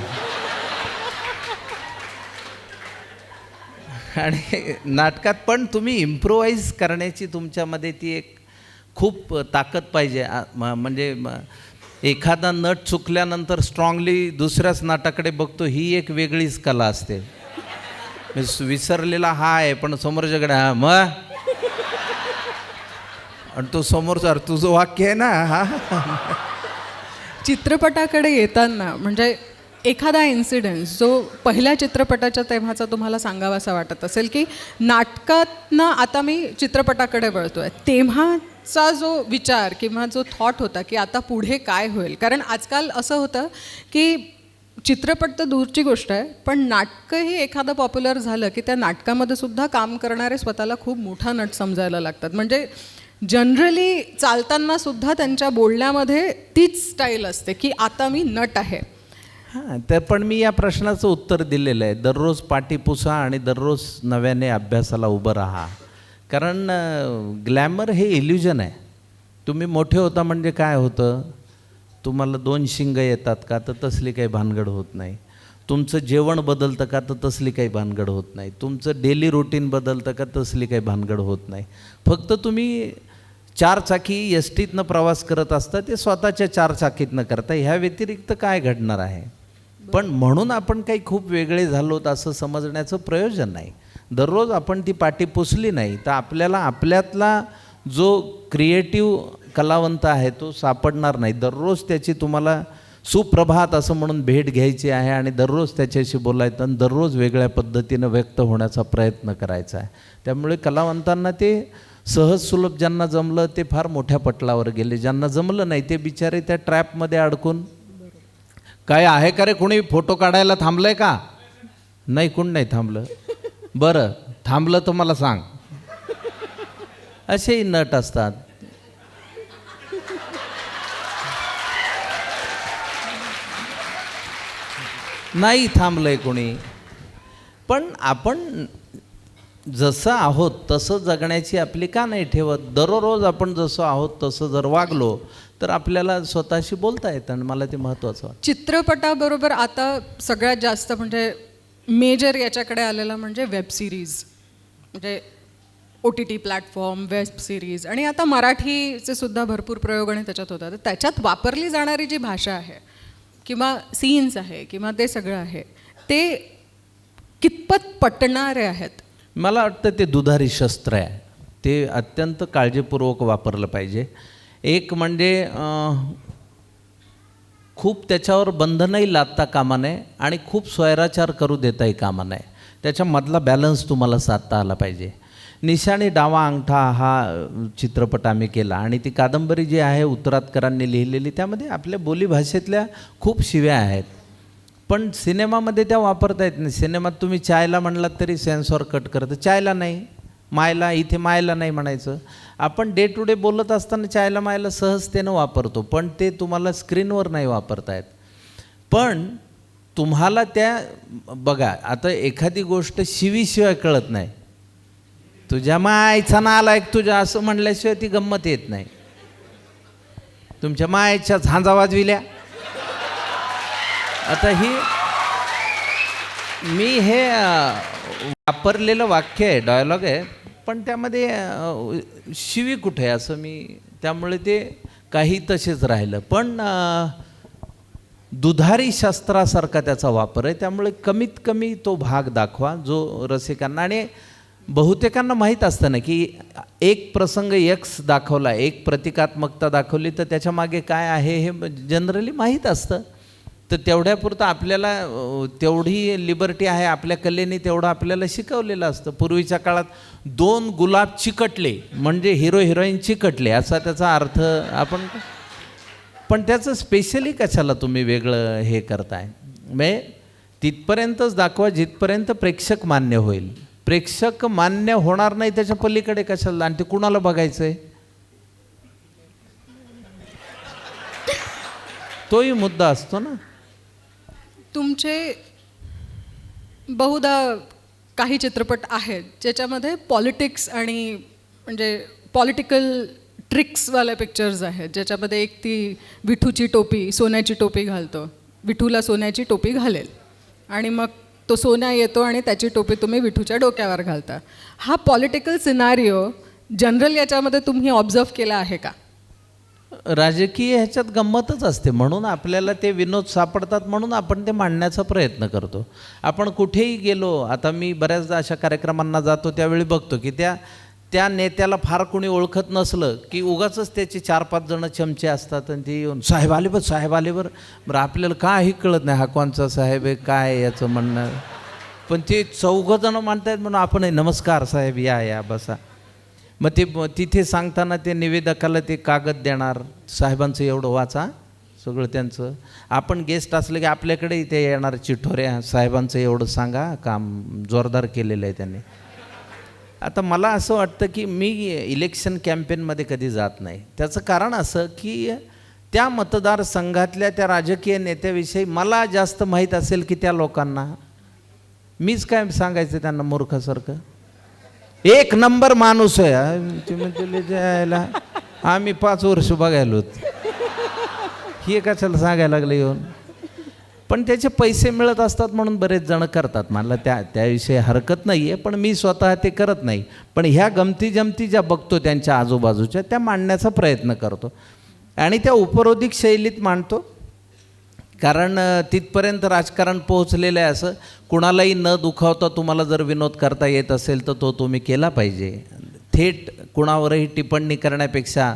S3: आणि नाटकात पण तुम्ही इम्प्रोवाईज करण्याची तुमच्यामध्ये ती एक खूप ताकद पाहिजे. म्हणजे एखादा नट चुकल्यानंतर स्ट्रॉंगली दुसऱ्याच नाटाकडे बघतो, ही एक वेगळीच कला असते. विसरलेला हा आहे पण समोरच्याकडे हा मग, आणि तो समोरचा तुझं वाक्य आहे ना हा.
S2: चित्रपटाकडे येताना म्हणजे एखादा इन्सिडेंट जो पहिल्या चित्रपटाच्या तेव्हाचा तुम्हाला सांगावासा वाटत असेल की नाटकातनं आता मी चित्रपटाकडे वळतोय, तेव्हाचा जो विचार किंवा जो थॉट होता की आता पुढे काय होईल. कारण आजकाल असं होतं की चित्रपट तर दूरची गोष्ट आहे, पण नाटकंही एखादं पॉप्युलर झालं की त्या नाटकामध्ये सुद्धा काम करणारे स्वतःला खूप मोठा नट समजायला लागतात. म्हणजे जनरली चालताना सुद्धा त्यांच्या बोलण्यामध्ये तीच स्टाईल असते की आता मी नट आहे.
S3: हां, तर पण मी या प्रश्नाचं उत्तर दिलेलं आहे. दररोज पाटी पुसा आणि दररोज नव्याने अभ्यासाला उभं राहा. कारण ग्लॅमर हे इल्युजन आहे. तुम्ही मोठे होता म्हणजे काय होतं, तुम्हाला 2 शिंग येतात का तर तसली काही भानगड होत नाही. तुमचं जेवण बदलतं का तर तसली काही भानगड होत नाही. तुमचं डेली रुटीन बदलतं का तसली काही भानगड होत नाही. फक्त तुम्ही 4 चाकी एस टीतनं प्रवास करत असता, ते स्वतःच्या 4 चाकीतनं करता. ह्या व्यतिरिक्त काय घडणार आहे. पण म्हणून आपण काही खूप वेगळे झालोत असं समजण्याचं प्रयोजन नाही. दररोज आपण ती पाटी पुसली नाही तर आपल्याला आपल्यातला जो क्रिएटिव्ह कलावंत आहे तो सापडणार नाही. दररोज त्याची तुम्हाला सुप्रभात असं म्हणून भेट घ्यायची आहे आणि दररोज त्याच्याशी बोलायचं आणि दररोज वेगळ्या पद्धतीनं व्यक्त होण्याचा प्रयत्न करायचा आहे. त्यामुळे कलावंतांना ते सहज सुलभ ज्यांना जमलं ते फार मोठ्या पटलावर गेले, ज्यांना जमलं नाही ते बिचारे त्या ट्रॅपमध्ये अडकून. काय आहे का रे, कोणी फोटो काढायला थांबलंय का? नाही, कोण नाही थांबलं. बरं थांबलं तर मला सांग. असेही नट असतात. नाही थांबलंय कोणी. पण आपण जसं आहोत तसं जगण्याची आपली का नाही ठेवत. दररोज आपण जसं आहोत तसं जर वागलो तर आपल्याला स्वतःशी बोलता येतं आणि मला ते महत्त्वाचं वाटतं.
S2: चित्रपटाबरोबर आता सगळ्यात जास्त म्हणजे मेजर याच्याकडे आलेला म्हणजे वेब सिरीज, म्हणजे OTT प्लॅटफॉर्म, वेब सिरीज, आणि आता मराठीचे सुद्धा भरपूर प्रयोग आणि त्याच्यात होतात. त्याच्यात वापरली जाणारी जी भाषा आहे किंवा सीन्स आहे किंवा ते सगळं आहे ते कितपत पटणारे आहेत?
S3: मला वाटतं ते दुधारी शस्त्र आहे. ते अत्यंत काळजीपूर्वक वापरलं पाहिजे. एक म्हणजे खूप त्याच्यावर बंधनही लादता कामा नये आणि खूप स्वैराचार करू देताही कामा नये. त्याच्यामधला बॅलन्स तुम्हाला साधता आला पाहिजे. निशाणी डावा अंगठा हा चित्रपट आम्ही केला आणि ती कादंबरी जी आहे उत्तरातकरांनी लिहिलेली त्यामध्ये आपल्या बोलीभाषेतल्या खूप शिव्या आहेत. पण सिनेमामध्ये त्या वापरता येत नाही. सिनेमात तुम्ही चायला म्हणलात तरी सेन्सॉर कट करतं. चायला नाही, मायला, इथे मायला नाही म्हणायचं. आपण डे टू डे बोलत असताना चायला मायला सहजतेनं वापरतो, पण ते तुम्हाला स्क्रीनवर नाही वापरता येत. पण तुम्हाला त्या बघा, आता एखादी गोष्ट शिवीशिवाय कळत नाही. तुझ्या मायचा नालायक तुझ्या असं म्हणल्याशिवाय ती गंमत येत नाही. तुमच्या मायच्या झांजा वाजविल्या. आता मी हे वापरलेलं वाक्य आहे, डायलॉग आहे, पण त्यामध्ये शिवी कुठे आहे असं मी, त्यामुळे ते काही तसेच राहिलं. पण दुधारी शस्त्रासारखा त्याचा वापर आहे, त्यामुळे कमीत कमी तो भाग दाखवा जो रसिकांना, आणि बहुतेकांना माहीत असतं ना की एक प्रसंग एक्स दाखवला, एक प्रतिकात्मकता दाखवली तर त्याच्या मागे काय आहे हे जनरली माहीत असतं. तर तेवढ्यापुरतं आपल्याला तेवढी लिबर्टी आहे, आपल्या कलेने तेवढं आपल्याला शिकवलेलं असतं. पूर्वीच्या काळात 2 गुलाब चिकटले म्हणजे हिरो हिरोईन चिकटले असा त्याचा अर्थ आपण, पण त्याचं स्पेशली कशाला तुम्ही वेगळं हे करताय. म्हणजे तिथपर्यंतच दाखवा जिथपर्यंत प्रेक्षक मान्य होईल. प्रेक्षक मान्य होणार नाही त्याच्या पलीकडे कशाला, आणि ते कुणाला बघायचं आहे तोही मुद्दा असतो ना.
S2: तुमचे बहुधा काही चित्रपट आहेत ज्याच्यामध्ये पॉलिटिक्स आणि म्हणजे पॉलिटिकल ट्रिक्सवाले पिक्चर्स आहेत, ज्याच्यामध्ये एक ती विठूची टोपी, सोन्याची टोपी घालतो, विठूला सोन्याची टोपी घालेल आणि मग तो सोन्या येतो आणि त्याची टोपी तुम्ही विठूच्या डोक्यावर घालता. हा पॉलिटिकल सिनारिओ जनरल याच्यामध्ये तुम्ही ऑब्झर्व केला आहे का?
S3: राजकीय ह्याच्यात गंमतच असते, म्हणून आपल्याला ते विनोद सापडतात, म्हणून आपण ते मांडण्याचा प्रयत्न करतो. आपण कुठेही गेलो, आता मी बऱ्याचदा अशा कार्यक्रमांना जातो त्यावेळी बघतो की त्या नेत्याला फार कोणी ओळखत नसलं की उगाचच त्याचे 4-5 जण चमचे असतात आणि ते येऊन साहेब आले बरं, साहेब आले बरं. बरं आपल्याला काही कळत नाही हा कोणचा साहेब आहे काय याचं म्हणणं, पण ते 4 जण म्हणतायत म्हणून आपण नमस्कार साहेब या बसा. मग ते तिथे सांगताना ते निवेदकाला ते कागद देणार, साहेबांचं एवढं वाचा सगळं त्यांचं. आपण गेस्ट असलं की आपल्याकडे इथे येणार चिठोऱ्या, साहेबांचं एवढं सांगा, काम जोरदार केलेलं आहे त्यांनी. आता मला असं वाटतं की मी इलेक्शन कॅम्पेनमध्ये कधी जात नाही. त्याचं कारण असं की त्या मतदारसंघातल्या त्या राजकीय नेत्याविषयी मला जास्त माहीत असेल की त्या लोकांना. मीच काय सांगायचं त्यांना मूर्खासारखं, 1 नंबर माणूस आहे जायला, आम्ही 5 वर्ष बघायलो, हे कशाला सांगायला लागलं येऊन. पण त्याचे पैसे मिळत असतात म्हणून बरेच जण करतात, मला त्याविषयी हरकत नाही आहे, पण मी स्वतः ते करत नाही. पण ह्या गमती जमती ज्या बघतो त्यांच्या आजूबाजूच्या त्या मांडण्याचा प्रयत्न करतो आणि त्या उपरोधिक शैलीत मांडतो. कारण तिथपर्यंत राजकारण पोहोचलेलं आहे. असं कुणालाही न दुखावता तुम्हाला जर विनोद करता येत असेल तर तो तुम्ही केला पाहिजे. थेट कुणावरही टिप्पणी करण्यापेक्षा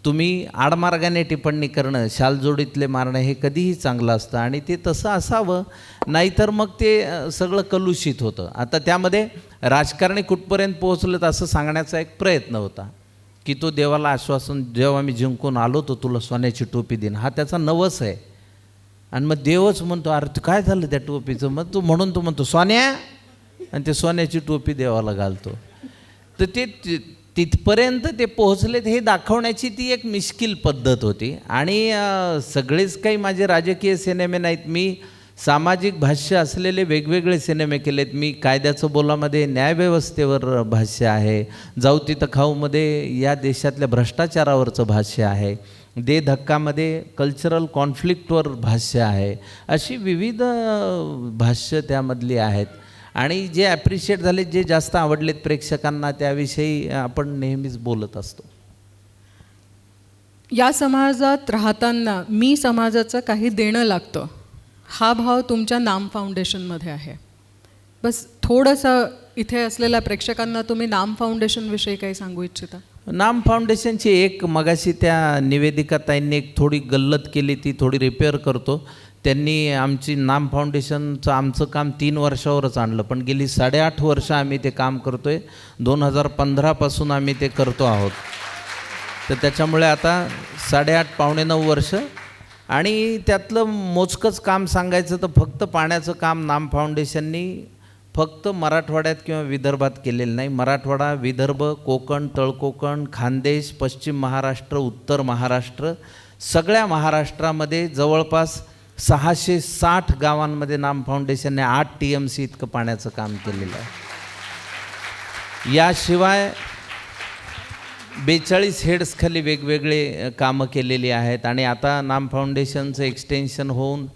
S3: तुम्ही आडमार्गाने टिप्पणी करणं, शालजोडीतले मारणं हे कधीही चांगलं असतं आणि ते तसं असावं, नाहीतर मग ते सगळं कलुषित होतं. आता त्यामध्ये राजकारणी कुठपर्यंत पोहोचलं असं सांगण्याचा एक प्रयत्न होता की तो देवाला आश्वासन, जेव्हा मी जिंकून आलो तर तुला सोन्याची टोपी देईन, हा त्याचा नवस आहे. आणि मग देवच म्हणतो अरे काय झालं त्या टोपीचं, मग तू म्हणतो सोन्या, आणि ते सोन्याची टोपी देवाला घालतो. तर ते तिथपर्यंत ते पोहोचलेत हे दाखवण्याची ती एक मिश्किल पद्धत होती. आणि सगळेच काही माझे राजकीय सिनेमे नाहीत, मी सामाजिक भाष्य असलेले वेगवेगळे सिनेमे केलेत. मी कायद्याचं बोलामध्ये न्यायव्यवस्थेवर भाष्य आहे, जाऊ तिथं खाऊमध्ये या देशातल्या भ्रष्टाचारावरचं भाष्य आहे, दे धक्कामध्ये कल्चरल कॉन्फ्लिक्टवर भाष्य आहे. अशी विविध भाष्य त्यामधली आहेत आणि जे ॲप्रिशिएट झाले, जे जास्त आवडलेत प्रेक्षकांना, त्याविषयी आपण नेहमीच बोलत असतो.
S2: या समाजात राहताना मी समाजाचं काही देणं लागतं हा भाव तुमच्या नाम फाउंडेशनमध्ये आहे. बस थोडंसं इथे असलेल्या प्रेक्षकांना तुम्ही नाम फाउंडेशनविषयी काही सांगू इच्छिता?
S3: नाम फाउंडेशनची एक मगाशी त्या निवेदिकाताईंनी एक थोडी गल्लत केली, ती थोडी रिपेअर करतो. त्यांनी आमची नाम फाउंडेशनचं आमचं काम 3 वर्षावरच आणलं, पण गेली 8.5 वर्ष आम्ही ते काम करतो आहे. 2015 आम्ही ते करतो आहोत. तर त्याच्यामुळे आता 8.5 पावणे 9 वर्ष आणि त्यातलं मोजकंच काम सांगायचं तर फक्त पाण्याचं काम नाम फाउंडेशननी फक्त मराठवाड्यात किंवा विदर्भात केलेलं नाही. मराठवाडा, विदर्भ, कोकण, तळकोकण, खानदेश, पश्चिम महाराष्ट्र, उत्तर महाराष्ट्र, सगळ्या महाराष्ट्रामध्ये जवळपास 660 गावांमध्ये नाम फाउंडेशनने 8 TMC इतकं पाण्याचं काम केलेलं आहे. याशिवाय 42 हेड्सखाली वेगवेगळे कामं केलेली आहेत. आणि आता नाम फाउंडेशनचं एक्सटेन्शन होऊन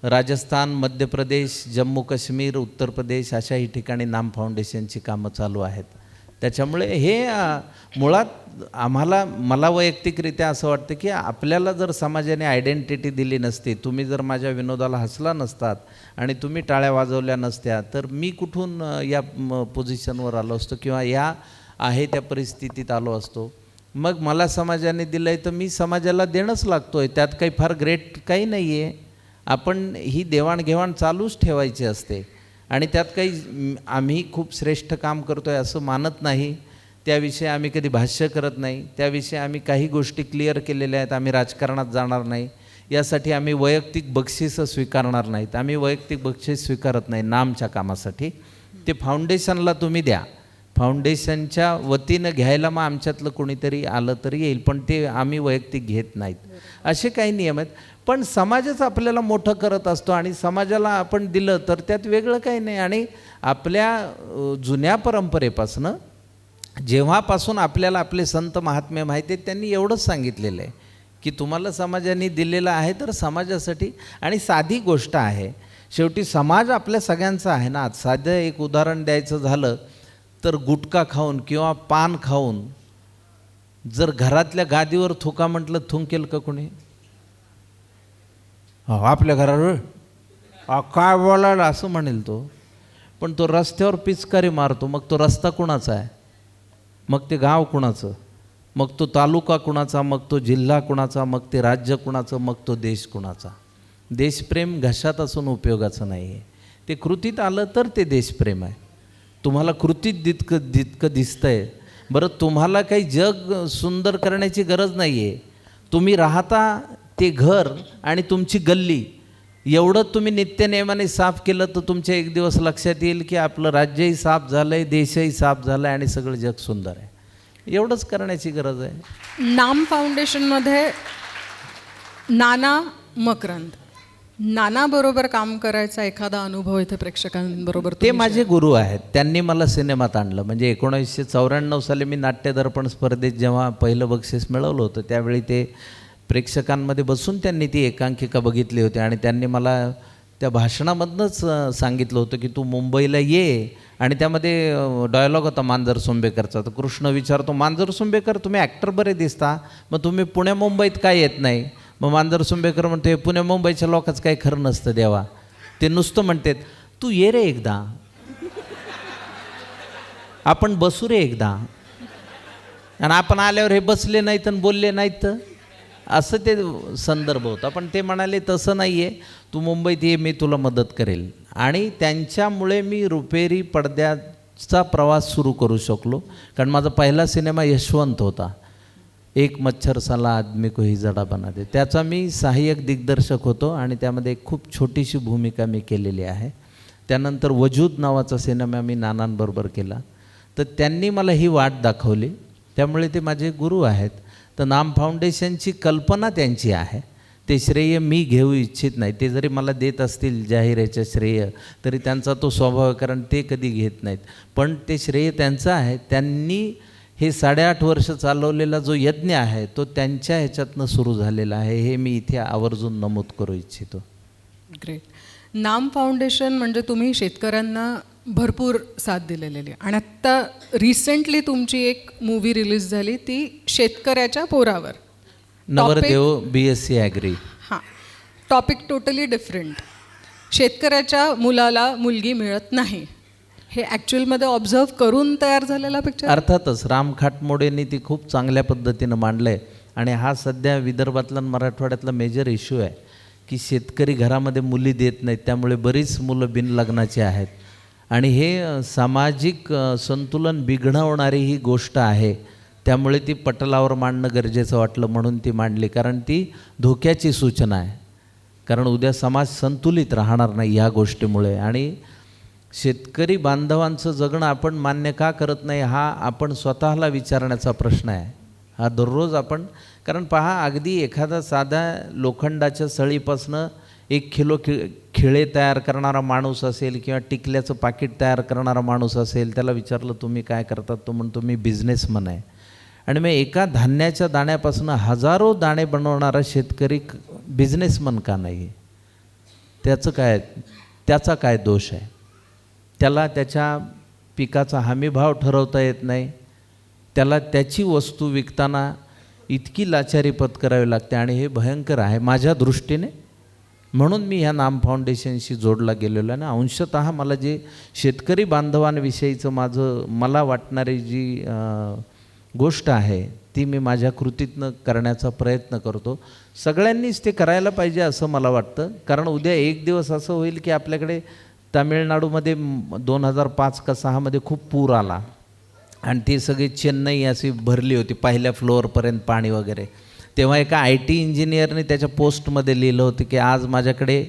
S3: राजस्थान, मध्य प्रदेश, जम्मू काश्मीर, उत्तर प्रदेश अशाही ठिकाणी नाम फाउंडेशनची कामं चालू आहेत. त्याच्यामुळे हे मुळात मला वैयक्तिकरित्या असं वाटतं की आपल्याला जर समाजाने आयडेंटिटी दिली नसती, तुम्ही जर माझ्या विनोदाला हसला नसतात आणि तुम्ही टाळ्या वाजवल्या नसत्या, तर मी कुठून या पोझिशनवर आलो असतो किंवा या आहे त्या परिस्थितीत आलो असतो. मग मला समाजाने दिलं आहे तर मी समाजाला देणंच लागतो आहे. त्यात काही फार ग्रेट काही नाही आहे. आपण ही देवाणघेवाण चालूच ठेवायची असते आणि त्यात काही आम्ही खूप श्रेष्ठ काम करतो आहे असं मानत नाही. त्याविषयी आम्ही कधी भाष्य करत नाही. त्याविषयी आम्ही काही गोष्टी क्लिअर केलेल्या आहेत. आम्ही राजकारणात जाणार नाही. यासाठी आम्ही वैयक्तिक बक्षीसं स्वीकारणार नाहीत. आम्ही वैयक्तिक बक्षीस स्वीकारत नाही नामच्या कामासाठी. ते फाउंडेशनला तुम्ही द्या. फाउंडेशनच्या वतीनं घ्यायला मग आमच्यातलं कोणीतरी आलं तरी येईल, पण ते आम्ही वैयक्तिक घेत नाहीत. असे काही नियम आहेत. पण समाजच आपल्याला मोठं करत असतो आणि समाजाला आपण दिलं तर त्यात वेगळं काही नाही. आणि आपल्या जुन्या परंपरेपासनं जेव्हापासून आपल्याला आपले संत महात्मे माहिती आहेत त्यांनी एवढंच सांगितलेलं आहे की तुम्हाला समाजाने दिलेलं आहे तर समाजासाठी. आणि साधी गोष्ट आहे, शेवटी समाज आपल्या सगळ्यांचा आहे ना. साधं एक उदाहरण द्यायचं झालं तर गुटखा खाऊन किंवा पान खाऊन जर घरातल्या गादीवर थुका म्हटलं थुंकेल का कोणी? आपल्या घरावर काय बोलायला असं म्हणेल तो. पण तो रस्त्यावर पिचकारी मारतो, मग तो रस्ता कुणाचा आहे? मग ते गाव कुणाचं? मग तो तालुका कुणाचा? मग तो जिल्हा कुणाचा? मग ते राज्य कुणाचं? मग तो देश कुणाचा? देशप्रेम घशात असून उपयोगाचं नाही आहे. ते कृतीत आलं तर ते देशप्रेम आहे. तुम्हाला कृतीत जितकं दिसतंय. बरं, तुम्हाला काही जग सुंदर करण्याची गरज नाही आहे. तुम्ही राहता ते घर आणि तुमची गल्ली एवढं तुम्ही नित्यनेमाने साफ केलं तर तुमच्या एक दिवस लक्षात येईल की आपलं राज्यही साफ झालं आहे, देशही साफ झालं आहे आणि सगळं जग सुंदर आहे. एवढंच करण्याची गरज आहे.
S2: नाम फाउंडेशनमध्ये नाना मकरंद, नानाबरोबर काम करायचा एखादा अनुभव इथे प्रेक्षकांबरोबर
S3: ते माझे गुरु आहेत. त्यांनी मला सिनेमात आणलं. म्हणजे 1994 साली मी नाट्यदर्पण स्पर्धेत जेव्हा पहिलं बक्षीस मिळवलं होतं त्यावेळी ते प्रेक्षकांमध्ये बसून त्यांनी ती एकांकिका बघितली होती आणि त्यांनी मला त्या भाषणामधनंच सांगितलं होतं की तू मुंबईला ये. आणि त्यामध्ये डायलॉग होता मांजर सुंबेकरचा. तर कृष्ण विचारतो, मांजर सुंबेकर तुम्ही ॲक्टर बरे दिसता, मग तुम्ही पुण्या मुंबईत काय येत नाही? मग मांजर सुंबेकर म्हणते, पुणे मुंबईच्या लोकांचं काही खरं नसतं देवा. ते नुसतं म्हणतात तू ये रे एकदा, आपण बसू रे एकदा. आणि आपण आल्यावर हे बसले नाहीत आणि बोलले नाहीत, असं ते संदर्भ होता. पण ते म्हणाले तसं नाही आहे, तू मुंबईत ये, मी तुला मदत करेल. आणि त्यांच्यामुळे मी रुपेरी पडद्याचा प्रवास सुरू करू शकलो. कारण माझा पहिला सिनेमा यशवंत होता, एक मच्छर साला आदमी को ही जडा बना दे. त्याचा मी सहाय्यक दिग्दर्शक होतो आणि त्यामध्ये एक खूप छोटीशी भूमिका मी केलेली आहे. त्यानंतर वजूद नावाचा सिनेमा मी नानांबरोबर केला. तर त्यांनी मला ही वाट दाखवली, त्यामुळे ते माझे गुरु आहेत. तर नाम फाउंडेशनची कल्पना त्यांची आहे, ते श्रेय मी घेऊ इच्छित नाही. ते जरी मला देत असतील जाहीर याच्या श्रेय तरी त्यांचा तो स्वभाव आहे, कारण ते कधी घेत नाहीत. पण ते श्रेय त्यांचं आहे. त्यांनी हे 8.5 वर्ष चालवलेला जो यज्ञ आहे तो त्यांच्या ह्याच्यातनं सुरू झालेला आहे, हे मी इथे आवर्जून नमूद करू इच्छितो.
S2: ग्रेट. नाम फाउंडेशन म्हणजे तुम्ही शेतकऱ्यांना भरपूर साथ दिलेली आहे. आणि आत्ता रिसेंटली तुमची एक मूवी रिलीज झाली, ती शेतकऱ्याच्या पोरावर.
S3: नवरदेव BSc ॲग्री.
S2: हां, टॉपिक टोटली डिफरंट. शेतकऱ्याच्या मुलाला मुलगी मिळत नाही, हे ॲक्च्युअलमध्ये ऑब्झर्व करून तयार झालेला पिक्चर.
S3: अर्थातच राम खाटमोडेंनी ती खूप चांगल्या पद्धतीनं मांडलं आहे. आणि हा सध्या विदर्भातला मराठवाड्यातला मेजर इश्यू आहे की शेतकरी घरामध्ये मुली देत नाहीत, त्यामुळे बरीच मुलं बिनलग्नाची आहेत. आणि हे सामाजिक संतुलन बिघडवणारी ही गोष्ट आहे. त्यामुळे ती पटलावर मांडणं गरजेचं वाटलं म्हणून ती मांडली, कारण ती धोक्याची सूचना आहे. कारण उद्या समाज संतुलित राहणार नाही ह्या गोष्टीमुळे. आणि शेतकरी बांधवांचं जगणं आपण मान्य का करत नाही हा आपण स्वतःला विचारण्याचा प्रश्न आहे. हा दररोज आपण, कारण पहा, अगदी एखादा साधा लोखंडाच्या सळीपासनं 1 किलो खिळे तयार करणारा माणूस असेल किंवा टिकल्याचं पाकिट तयार करणारा माणूस असेल, त्याला विचारलं तुम्ही काय करतात, तो म्हणतो मी बिझनेसमन आहे. आणि मग एका धान्याच्या दाण्यापासून हजारो दाणे बनवणारा शेतकरी बिझनेसमन का नाही? त्याचा काय दोष आहे? त्याला त्याच्या पिकाचा हमीभाव ठरवता येत नाही, त्याला त्याची वस्तू विकताना इतकी लाचारी पत्करावी लागते, आणि हे भयंकर आहे माझ्या दृष्टीने. म्हणून मी ह्या नाम फाउंडेशनशी जोडला गेलेलो आहे. आणि अंशतः मला जे शेतकरी बांधवांविषयीचं मला वाटणारी जी गोष्ट आहे ती मी माझ्या कृतीतनं करण्याचा प्रयत्न करतो. सगळ्यांनीच ते करायला पाहिजे असं मला वाटतं. कारण उद्या एक दिवस असं होईल की आपल्याकडे तामिळनाडूमध्ये 2005 का 2006 खूप पूर आला आणि ती सगळी चेन्नई अशी भरली होती पहिल्या फ्लोअरपर्यंत पाणी वगैरे. तेव्हा एका IT इंजिनियरने त्याच्या पोस्टमध्ये लिहिलं होतं की आज माझ्याकडे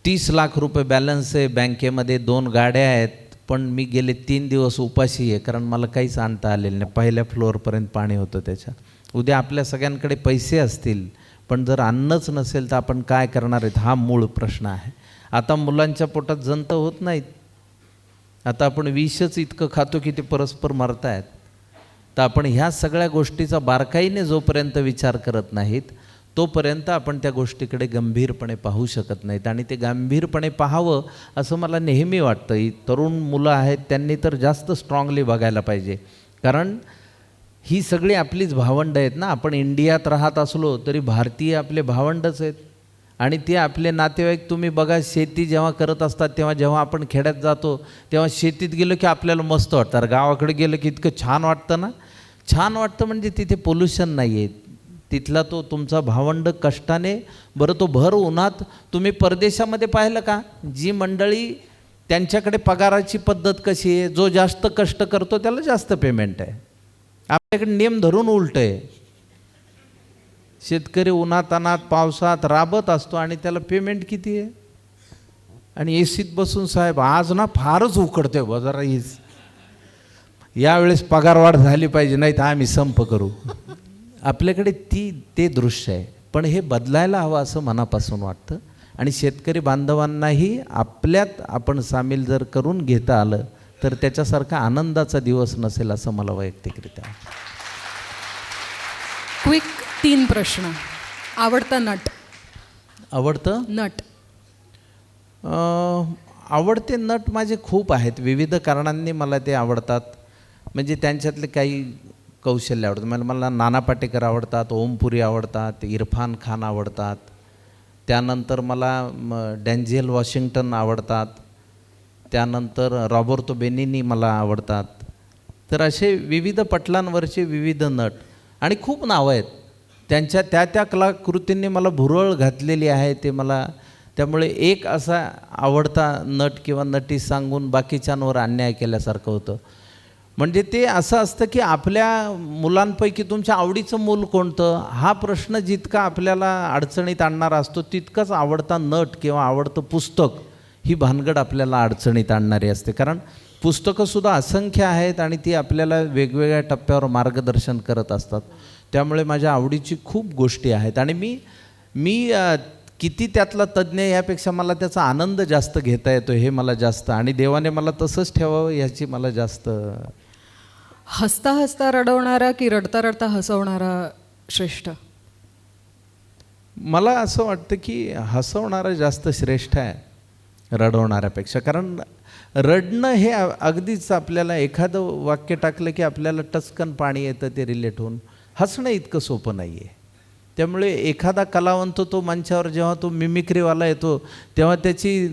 S3: 30 लाख रुपये बॅलन्स आहे बँकेमध्ये, 2 गाड्या आहेत, पण मी गेले 3 दिवस उपाशी आहे कारण मला काहीच आणता आलेलं नाही. पहिल्या फ्लोअरपर्यंत पाणी होतं त्याच्या. उद्या आपल्या सगळ्यांकडे पैसे असतील पण जर अन्नच नसेल तर आपण काय करणार आहेत, हा मूळ प्रश्न आहे. आता मुलांच्या पोटात जंत होत नाहीत, आता आपण विषच इतकं खातो की ते परस्पर मरतायत. तर आपण ह्या सगळ्या गोष्टीचा बारकाईने जोपर्यंत विचार करत नाहीत तोपर्यंत आपण त्या गोष्टीकडे गंभीरपणे पाहू शकत नाहीत. आणि ते गंभीरपणे पाहावं असं मला नेहमी वाटतं. ही तरुण मुलं आहेत त्यांनी तर जास्त स्ट्रॉंगली बघायला पाहिजे, कारण ही सगळी आपलीच भावंडं आहेत ना. आपण इंडियात राहत असलो तरी भारतीय आपले भावंडच आहेत. आणि ते आपले नातेवाईक तुम्ही बघा, शेती जेव्हा करत असतात तेव्हा जेव्हा आपण खेड्यात जातो तेव्हा शेतीत गेलो की आपल्याला मस्त वाटतं, गावाकडे गेलं की इतकं छान वाटतं ना. छान वाटतं म्हणजे तिथे पोल्युशन नाही आहे, तिथला तो तुमचा भावंड कष्टाने, बरं तो भर उन्हात. तुम्ही परदेशामध्ये पाहिलं का, जी मंडळी त्यांच्याकडे पगाराची पद्धत कशी आहे, जो जास्त कष्ट करतो त्याला जास्त पेमेंट आहे. आपल्याकडे नियम धरून उलट आहे. शेतकरी उन्हातानात पावसात राबत असतो आणि त्याला पेमेंट किती आहे. आणि एसीत बसून साहेब आज ना फारच उकडते जरा हीच, यावेळेस पगारवाढ झाली पाहिजे नाही तर आम्ही संप करू. आपल्याकडे ते दृश्य आहे. पण हे बदलायला हवं असं मनापासून वाटतं. आणि शेतकरी बांधवांनाही आपल्यात आपण सामील जर करून घेता आलं तर त्याच्यासारखा आनंदाचा दिवस नसेल असं मला वैयक्तिकरित्या.
S2: क्विक 3 प्रश्न. आवडता नट?
S3: आवडतं
S2: नट?
S3: आवडते नट माझे खूप आहेत, विविध कारणांनी मला ते आवडतात. म्हणजे त्यांच्यातले काही कौशल्य आवडतं. मला नाना पाटेकर आवडतात, ओमपुरी आवडतात, इरफान खान आवडतात. त्यानंतर मला डेन्झेल वॉशिंग्टन आवडतात. त्यानंतर रॉबर्तो बेनिनी मला आवडतात. तर असे विविध पटलांवरचे विविध नट आणि खूप नावं आहेत. त्यांच्या त्या कलाकृतींनी मला भुरळ घातलेली आहे ते मला. त्यामुळे एक असा आवडता नट किंवा नटी सांगून बाकीच्यांवर अन्याय केल्यासारखं होतं. म्हणजे ते असं असतं की आपल्या मुलांपैकी तुमच्या आवडीचं मूल कोणतं हा प्रश्न जितका आपल्याला अडचणीत आणणारा असतो तितकंच आवडता नट किंवा आवडतं पुस्तक ही भानगड आपल्याला अडचणीत आणणारी असते. कारण पुस्तकंसुद्धा असंख्य आहेत आणि ती आपल्याला वेगवेगळ्या टप्प्यावर मार्गदर्शन करत असतात. त्यामुळे माझ्या आवडीची खूप गोष्टी आहेत आणि मी किती त्यातला तज्ज्ञ यापेक्षा मला त्याचा आनंद जास्त घेता येतो हे मला जास्त, आणि देवाने मला तसंच ठेवावं याची मला जास्त.
S2: हसता हसता रडवणारा की रडता रडता हसवणारा श्रेष्ठ?
S3: मला असं वाटतं की हसवणारा जास्त श्रेष्ठ आहे रडवणाऱ्यापेक्षा. कारण रडणं हे अगदीच आपल्याला एखादं वाक्य टाकलं की आपल्याला टचकन पाणी येतं ते रिलेट होऊन. हसणं इतकं सोपं नाही आहे. त्यामुळे एखादा कलावंत तो मंचावर जेव्हा तो मिमिक्रीवाला येतो तेव्हा त्याची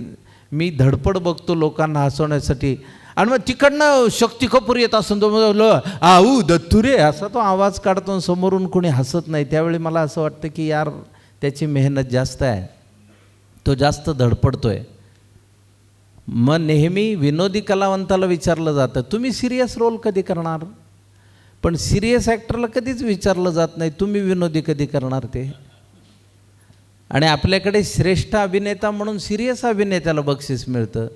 S3: मी धडपड बघतो लोकांना हसवण्यासाठी. आणि मग तिकडनं शक्ती कपूर येत असून तो आऊ दत्तुरे असा तो आवाज काढतो, समोरून कोणी हसत नाही. त्यावेळी मला असं वाटतं की यार त्याची मेहनत जास्त आहे, तो जास्त धडपडतोय. मग नेहमी विनोदी कलावंताला विचारलं जातं तुम्ही सिरियस रोल कधी करणार. पण सिरियस ॲक्टरला कधीच विचारलं जात नाही तुम्ही विनोदी कधी करणार ते. आणि आपल्याकडे श्रेष्ठ अभिनेता म्हणून सिरियस अभिनेत्याला बक्षीस मिळतं,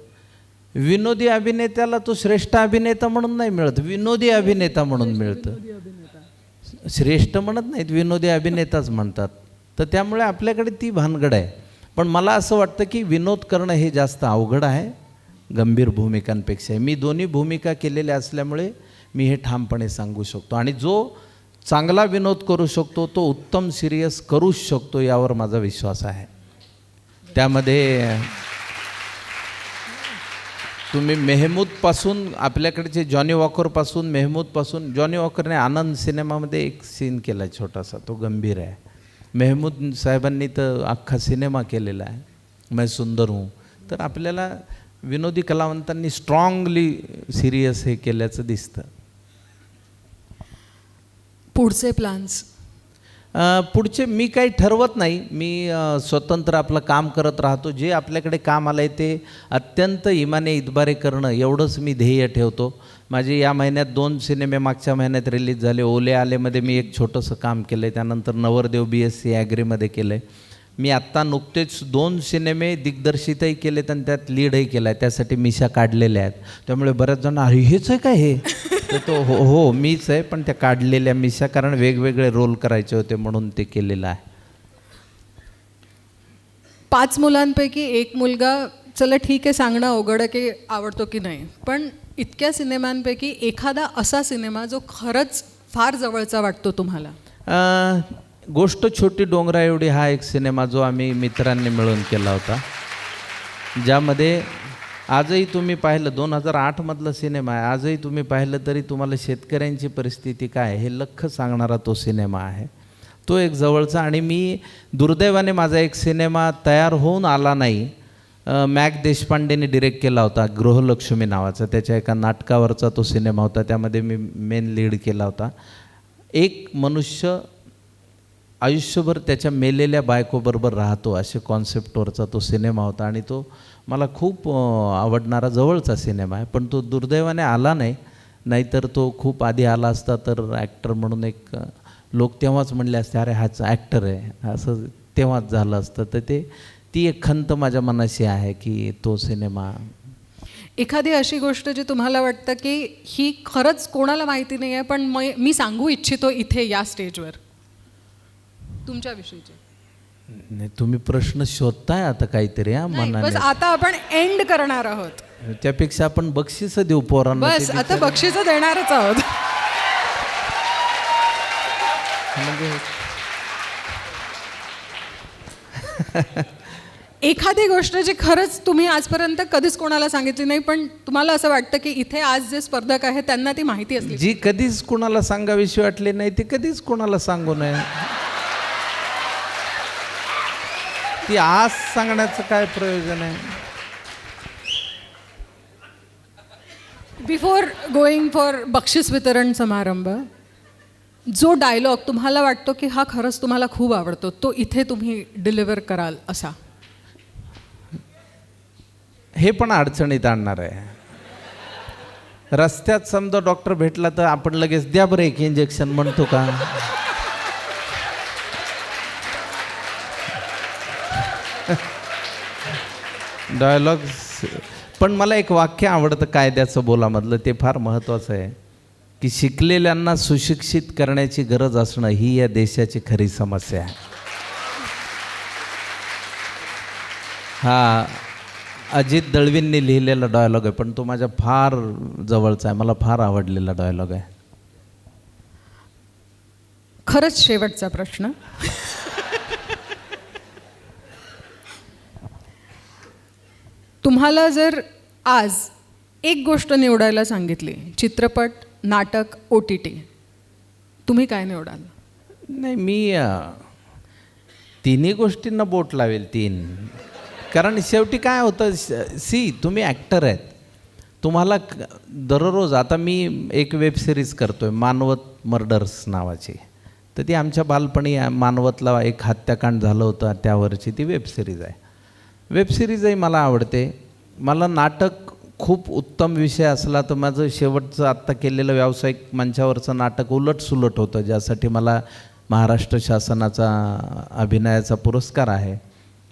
S3: विनोदी अभिनेत्याला तो श्रेष्ठ अभिनेता म्हणून नाही मिळत, विनोदी अभिनेता म्हणून मिळतं. श्रेष्ठ म्हणत नाहीत, विनोदी अभिनेताच म्हणतात. तर त्यामुळे आपल्याकडे ती भानगड आहे. पण मला असं वाटतं की विनोद करणं हे जास्त अवघड आहे गंभीर भूमिकांपेक्षा. मी दोन्ही भूमिका केलेल्या असल्यामुळे मी हे ठामपणे सांगू शकतो. आणि जो चांगला विनोद करू शकतो तो उत्तम सिरियस करूच शकतो, यावर माझा विश्वास आहे. त्यामध्ये तुम्ही मेहमूदपासून आपल्याकडचे जॉनी वॉकरपासून मेहमूदपासून, जॉनी वॉकरने आनंद सिनेमामध्ये एक सीन केला आहे छोटासा, तो गंभीर आहे. मेहमूद साहेबांनी तर अख्खा सिनेमा केलेला आहे, मैं सुंदर हूँ. तर आपल्याला विनोदी कलावंतांनी स्ट्रॉंगली सिरियस हे केल्याचं दिसतं.
S2: पुढचे प्लॅन्स?
S3: पुढचे मी काही ठरवत नाही. मी स्वतंत्र आपलं काम करत राहतो. जे आपल्याकडे काम आलं आहे ते अत्यंत इमाने इतबारे करणं, एवढंच मी ध्येय ठेवतो. माझे या महिन्यात 2 सिनेमे मागच्या महिन्यात रिलीज झाले. ओले आलेमध्ये मी एक छोटंसं काम केलं आहे, त्यानंतर नवरदेव BSc ॲग्रीमध्ये केलं आहे. मी आत्ता नुकतेच 2 सिनेमे दिग्दर्शितही केलेत आणि त्यात लीडही केला आहे. त्यासाठी मिशा काढलेल्या आहेत. त्यामुळे बऱ्याच जण अरे हेच आहे काय हे, तर तो हो मीच आहे, पण त्या काढलेल्या मिशा, कारण वेगवेगळे रोल करायचे होते म्हणून ते केलेलं आहे.
S2: 5 मुलांपैकी एक मुलगा, चला ठीक आहे सांगणं अवघड आहे की आवडतो की नाही, पण इतक्या सिनेमांपैकी एखादा असा सिनेमा जो खरंच फार जवळचा वाटतो तुम्हाला?
S3: गोष्ट छोटी डोंगरा एवढी हा एक सिनेमा जो आम्ही मित्रांनी मिळून केला होता, ज्यामध्ये आजही तुम्ही पाहिलं, 2008मधला सिनेमा आहे, आजही तुम्ही पाहिलं तरी तुम्हाला शेतकऱ्यांची परिस्थिती काय आहे हे लख्ख सांगणारा तो सिनेमा आहे. तो एक जवळचा. आणि मी दुर्दैवाने माझा एक सिनेमा तयार होऊन आला नाही, मॅक देशपांडेने डिरेक्ट केला होता, गृहलक्ष्मी नावाचा, त्याच्या एका नाटकावरचा तो सिनेमा होता. त्यामध्ये मी मेन लीड केला होता. एक मनुष्य आयुष्यभर त्याच्या मेलेल्या बायकोबरोबर राहतो असे कॉन्सेप्टवरचा तो सिनेमा होता. आणि तो मला खूप आवडणारा जवळचा सिनेमा आहे. पण तो दुर्दैवाने आला नाही, नाहीतर तो खूप आधी आला असता तर ॲक्टर म्हणून एक लोक तेव्हाच म्हणले असते अरे हाच ॲक्टर आहे, असं तेव्हाच झालं असतं. तर ती एक खंत माझ्या मनाशी आहे की तो सिनेमा.
S2: एखादी अशी गोष्ट जी तुम्हाला वाटतं की ही खरंच कोणाला माहिती नाही आहे पण मी सांगू इच्छितो इथे या स्टेजवर, तुमच्याविषयीची?
S3: नाही, तुम्ही प्रश्न शोधताय आता काहीतरी.
S2: बस आता आपण एंड करणार आहोत.
S3: त्यापेक्षा आपण बक्षीस देऊ पोरांना.
S2: बस आता बक्षीस देणारच आहोत.
S3: म्हणजे
S2: एखादी गोष्ट जी खरंच तुम्ही आजपर्यंत कधीच कोणाला सांगितली नाही पण तुम्हाला असं वाटतं की इथे आज जे स्पर्धक आहेत त्यांना ती माहिती असली,
S3: जी कधीच कोणाला सांगावीशी वाटली नाही ती कधीच कोणाला सांगू नये. ती आज सांगण्याचं काय प्रयोजन आहे?
S2: बिफोर गोईंग फॉर बक्षीस वितरण समारंभ, जो डायलॉग तुम्हाला वाटतो की हा खरंच तुम्हाला खूप आवडतो तो इथे तुम्ही डिलिव्हर कराल असा?
S3: हे पण अडचणीत आणणार आहे. रस्त्यात समजा डॉक्टर भेटला तर आपण लगेच द्या बरं एक इंजेक्शन म्हणतो का? डायलॉग. पण मला एक वाक्य आवडतं कायद्याचं बोलामधलं, ते फार महत्त्वाचं आहे की शिकलेल्यांना सुशिक्षित करण्याची गरज असणं ही या देशाची खरी समस्या आहे. हा अजित दळवींनी लिहिलेला डायलॉग आहे, पण तो माझ्या फार जवळचा आहे, मला फार आवडलेला डायलॉग आहे.
S2: खरंच शेवटचा प्रश्न, तुम्हाला जर आज एक गोष्ट निवडायला सांगितली, चित्रपट, नाटक, OTT, तुम्ही काय निवडाल?
S3: नाही, मी तिन्ही गोष्टींना बोट लावेल, 3. कारण शेवटी काय होतं, तुम्ही ॲक्टर आहेत, तुम्हाला दररोज, आता मी एक वेबसिरीज करतो आहे मानवत मर्डर्स नावाची, तर ती आमच्या बालपणी मानवतला एक हत्याकांड झालं होतं त्यावरची ती वेबसिरीज आहे. वेबसिरीजही मला आवडते. मला नाटक खूप उत्तम विषय असला तर माझं शेवटचं आत्ता केलेलं व्यावसायिक मंचावरचं नाटक उलटसुलट होतं, ज्यासाठी मला महाराष्ट्र शासनाचा अभिनयाचा पुरस्कार आहे.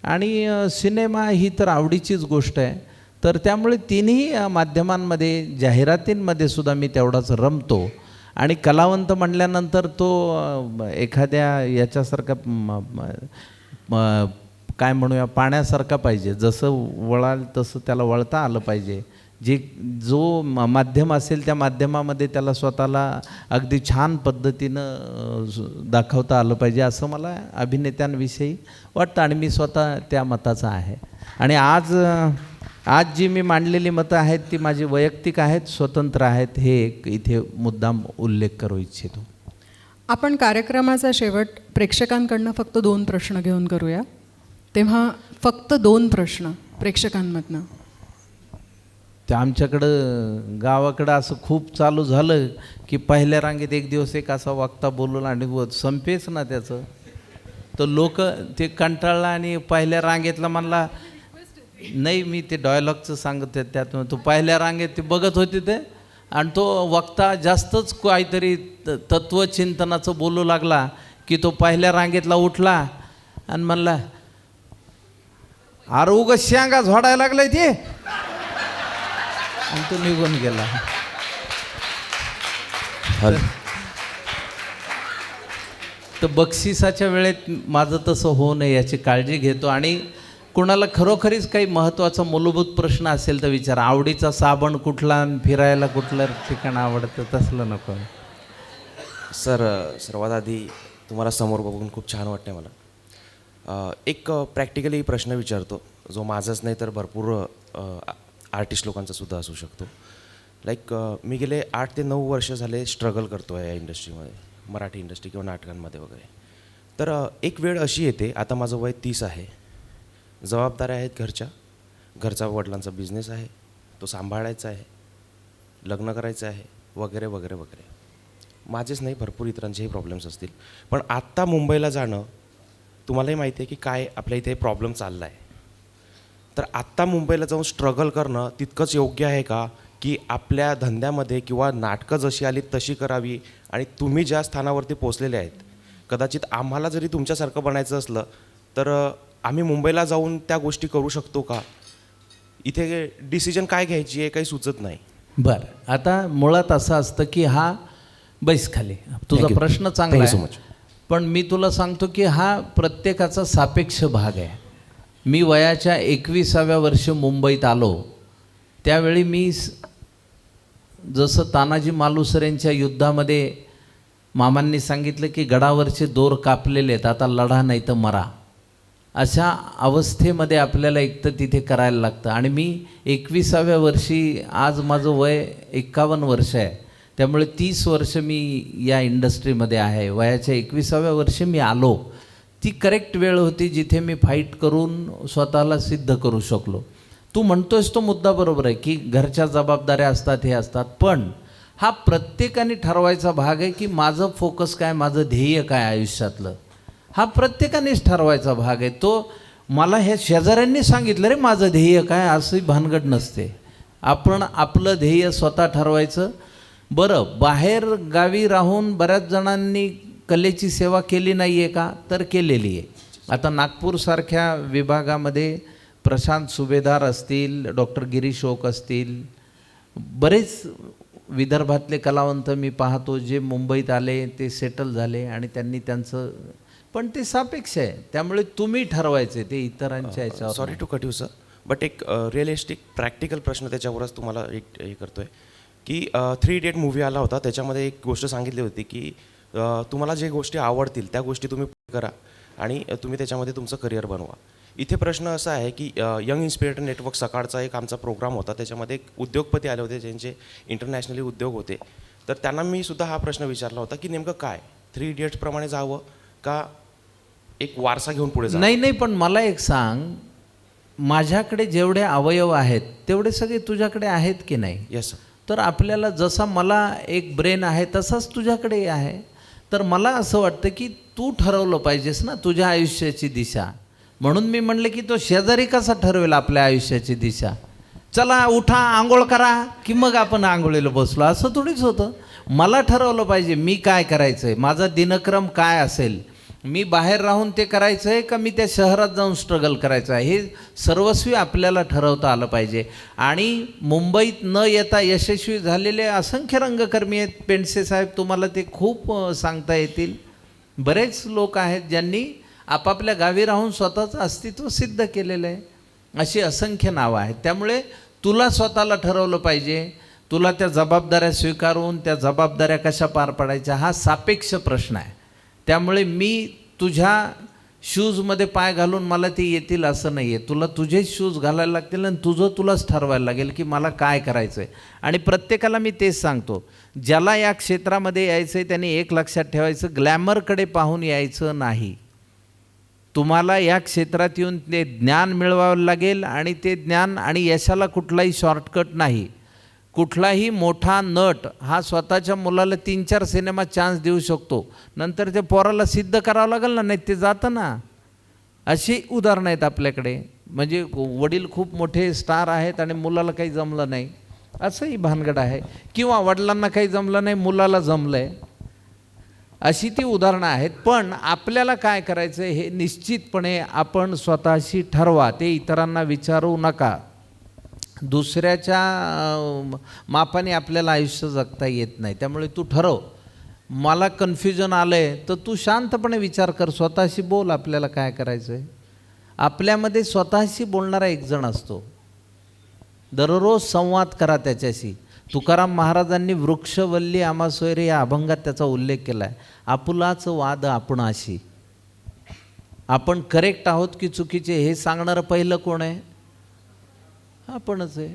S3: आणि सिनेमा ही तर आवडीचीच गोष्ट आहे, तर त्यामुळे तिन्ही माध्यमांमध्ये जाहिरातींमध्ये सुद्धा मी तेवढाच रमतो. आणि कलावंत म्हणल्यानंतर तो एखाद्या याच्यासारखा काय म्हणूया पाण्यासारखा पाहिजे, जसं वळाल तसं त्याला वळता आलं पाहिजे. जो माध्यम असेल त्या माध्यमामध्ये त्याला स्वतःला अगदी छान पद्धतीनं दाखवता आलं पाहिजे, असं मला अभिनेत्यांविषयी वाटतं. आणि मी स्वतः त्या मताचा आहे. आणि आज जी मी मांडलेली मतं आहेत ती माझी वैयक्तिक आहेत, स्वतंत्र आहेत, हे एक इथे मुद्दाम उल्लेख करू इच्छितो.
S2: आपण कार्यक्रमाचा शेवट प्रेक्षकांकडनं फक्त 2 प्रश्न घेऊन करूया. तेव्हा फक्त 2 प्रश्न प्रेक्षकांमधनं.
S3: ते आमच्याकडं गावाकडं असं खूप चालू झालं की पहिल्या रांगेत एक दिवस एक असा वक्ता बोलवला आणि संपेच ना त्याचं, तर लोक ते कंटाळला आणि पहिल्या रांगेतला म्हणला, नाही मी ते डायलॉगचं सांगत आहे त्यात, तो पहिल्या रांगेत ते बघत होते ते, आणि तो वक्ता जास्तच काहीतरी तत्वचिंतनाचं बोलू लागला की तो पहिल्या रांगेतला उठला आणि म्हणला, अरे उगाच शेंगा झोडायला लागलाय ते, आणि तो निघून गेला. तर बक्षिसाच्या वेळेत माझं तसं होऊ नये याची काळजी घेतो. आणि कुणाला खरोखरीच काही महत्त्वाचा मूलभूत प्रश्न असेल तर विचारा, आवडीचा साबण कुठला, फिरायला कुठलं ठिकाण आवडतं, तसलं नको.
S4: सर, सर्वात आधी तुम्हाला समोर बघून खूप छान वाटते मला. एक प्रॅक्टिकली प्रश्न विचारतो, जो माझाच नाही तर भरपूर आर्टिस्ट लोकांचा सुद्धा असू शकतो. लाईक मी गेले 8 ते 9 वर्ष झाले स्ट्रगल करतो आहे या इंडस्ट्रीमध्ये, मराठी इंडस्ट्री किंवा नाटकांमध्ये वगैरे. तर एक वेळ अशी येते, आता माझं वय 30 आहे, जबाबदाऱ्या आहेत घरचा वडिलांचा बिझनेस आहे, तो सांभाळायचा आहे, लग्न करायचं आहे, वगैरे वगैरे वगैरे. माझेच नाही, भरपूर इतरांचेही प्रॉब्लेम्स असतील. पण आत्ता मुंबईला जाणं, तुम्हालाही माहिती आहे की काय आपल्या इथे प्रॉब्लेम चालला आहे. तर आत्ता मुंबईला जाऊन स्ट्रगल करणं तितकंच योग्य आहे का, की आपल्या धंद्यामध्ये किंवा नाटकं जशी आली तशी करावी, आणि तुम्ही ज्या स्थानावरती पोचलेले आहेत, कदाचित आम्हाला जरी तुमच्यासारखं बनायचं असलं तर आम्ही मुंबईला जाऊन त्या गोष्टी करू शकतो का? इथे डिसिजन काय घ्यायची आहे काही सुचत नाही.
S3: बरं, आता मुळात असं असतं की हा बैस खाली, तुझा प्रश्न चांगला आहे, पण मी तुला सांगतो की हा प्रत्येकाचा सापेक्ष भाग आहे. मी वयाच्या 21व्या वर्षी मुंबईत आलो त्यावेळी मी जसं तानाजी मालुसरेंच्या युद्धामध्ये मामांनी सांगितलं की गडावरचे दोर कापलेले आहेत, आता लढा नाही तर मरा, अशा अवस्थेमध्ये आपल्याला एक तर तिथे करायला लागतं. आणि मी 21व्या वर्षी, आज माझं वय 51 वर्ष आहे, त्यामुळे 30 वर्ष मी या इंडस्ट्रीमध्ये आहे. वयाच्या 21व्या वर्षी मी आलो, ती करेक्ट वेळ होती जिथे मी फाईट करून स्वतःला सिद्ध करू शकलो. तू म्हणतोयस तो मुद्दा बरोबर आहे की घरच्या जबाबदाऱ्या असतात, हे असतात, पण हा प्रत्येकाने ठरवायचा भाग आहे की माझं फोकस काय, माझं ध्येय काय आयुष्यातलं, हा प्रत्येकानेच ठरवायचा भाग आहे. तो मला ह्या शेजाऱ्यांनी सांगितलं रे माझं ध्येय काय, अशी भानगड नसते. आपण आपलं ध्येय स्वतः ठरवायचं. बरं, बाहेर गावी राहून बऱ्याच जणांनी कलेची सेवा केली नाही आहे का, तर केलेली आहे. आता नागपूरसारख्या विभागामध्ये प्रशांत सुभेदार असतील, डॉक्टर गिरीश ओक असतील, बरेच विदर्भातले कलावंत मी पाहतो जे मुंबईत आले, ते सेटल झाले आणि त्यांनी त्यांचं, पण ते सापेक्ष आहे, त्यामुळे तुम्ही ठरवायचे ते इतरांच्या याच्यावर.
S4: Sorry to cut you sir, but एक रिअलिस्टिक प्रॅक्टिकल प्रश्न त्याच्यावरच तुम्हाला एक हे करतो आहे की 3 Idiot मूव्ही आला होता, त्याच्यामध्ये एक गोष्ट सांगितली होती की तुम्हाला जे गोष्टी आवडतील त्या गोष्टी तुम्ही करा आणि तुम्ही त्याच्यामध्ये तुमचं करिअर बनवा. इथे प्रश्न असा आहे की यंग इन्स्पिरेटर नेटवर्क सकाळचा एक आमचा प्रोग्राम होता, त्याच्यामध्ये एक उद्योगपती आले होते ज्यांचे इंटरनॅशनली उद्योग होते. तर त्यांना मी सुद्धा हा प्रश्न विचारला होता की नेमकं काय 3 Idiots प्रमाणे जावं का एक वारसा घेऊन पुढे जावं?
S3: नाही, पण मला एक सांग, माझ्याकडे जेवढे अवयव आहेत तेवढे सगळे तुझ्याकडे आहेत की नाही?
S4: Yes sir.
S3: तर आपल्याला जसा मला एक ब्रेन आहे तसाच तुझ्याकडे आहे. तर मला असं वाटतं की तू ठरवलं पाहिजेस ना तुझ्या आयुष्याची दिशा. म्हणून मी म्हणले की तो शेजारी कसा ठरवेल आपल्या आयुष्याची दिशा. चला उठा आंघोळ करा की मग आपण आंघोळीला बसलो, असं थोडीच होतं. मला ठरवलं पाहिजे मी काय करायचं आहे, माझा दिनक्रम काय असेल, मी बाहेर राहून ते करायचं आहे का मी त्या शहरात जाऊन स्ट्रगल करायचं आहे, हे सर्वस्वी आपल्याला ठरवता आलं पाहिजे. आणि मुंबईत न येता यशस्वी झालेले असंख्य रंगकर्मी आहेत. पेंडसे साहेब तुम्हाला ते खूप सांगता येतील. बरेच लोक आहेत ज्यांनी आपापल्या गावी राहून स्वतःचं अस्तित्व सिद्ध केलेलं आहे. अशी असंख्य नावं आहेत. त्यामुळे तुला स्वतःला ठरवलं पाहिजे, तुला त्या जबाबदाऱ्या स्वीकारून त्या जबाबदाऱ्या कशा पार पाडायच्या हा सापेक्ष प्रश्न आहे. त्यामुळे मी तुझ्या शूजमध्ये पाय घालून मला ते येतील असं नाही आहे. तुला तुझेच शूज घालायला लागतील आणि तुझं तुलाच ठरवायला लागेल की मला काय करायचं आहे. आणि प्रत्येकाला मी तेच सांगतो, ज्याला या क्षेत्रामध्ये यायचं आहे त्यांनी एक लक्षात ठेवायचं, ग्लॅमरकडे पाहून यायचं नाही. तुम्हाला या क्षेत्रात येऊन ते ज्ञान मिळवावं लागेल आणि ते ज्ञान आणि यशाला कुठलाही शॉर्टकट नाही. कुठलाही मोठा नट हा स्वतःच्या मुलाला 3-4 सिनेमा चान्स देऊ शकतो, नंतर ते पोराला सिद्ध करावं लागेल ना, नाही ते जातं ना. अशी उदाहरणं आहेत आपल्याकडे. म्हणजे वडील खूप मोठे स्टार आहेत आणि मुलाला काही जमलं नाही, असंही भानगड आहे. किंवा वडिलांना काही जमलं नाही, मुलाला जमलं आहे, अशी ती उदाहरणं आहेत. पण आपल्याला काय करायचं हे निश्चितपणे आपण स्वतःशी ठरवा. ते इतरांना विचारू नका. दुसऱ्याच्या मापाने आपल्याला आयुष्य जगता येत नाही. त्यामुळे तू ठरव. मला कन्फ्युजन आलं आहे तर तू शांतपणे विचार कर, स्वतःशी बोल, आपल्याला काय करायचं आहे. आपल्यामध्ये स्वतःशी बोलणारा एक जण असतो, दररोज संवाद करा त्याच्याशी. तुकाराम महाराजांनी वृक्षवल्ली आम्हा सोयरे या अभंगात त्याचा उल्लेख केला आहे. आपुलाच वाद आपणाशी. आपण करेक्ट आहोत की चुकीचे हे सांगणारं पहिलं कोण आहे? आपणच आहे.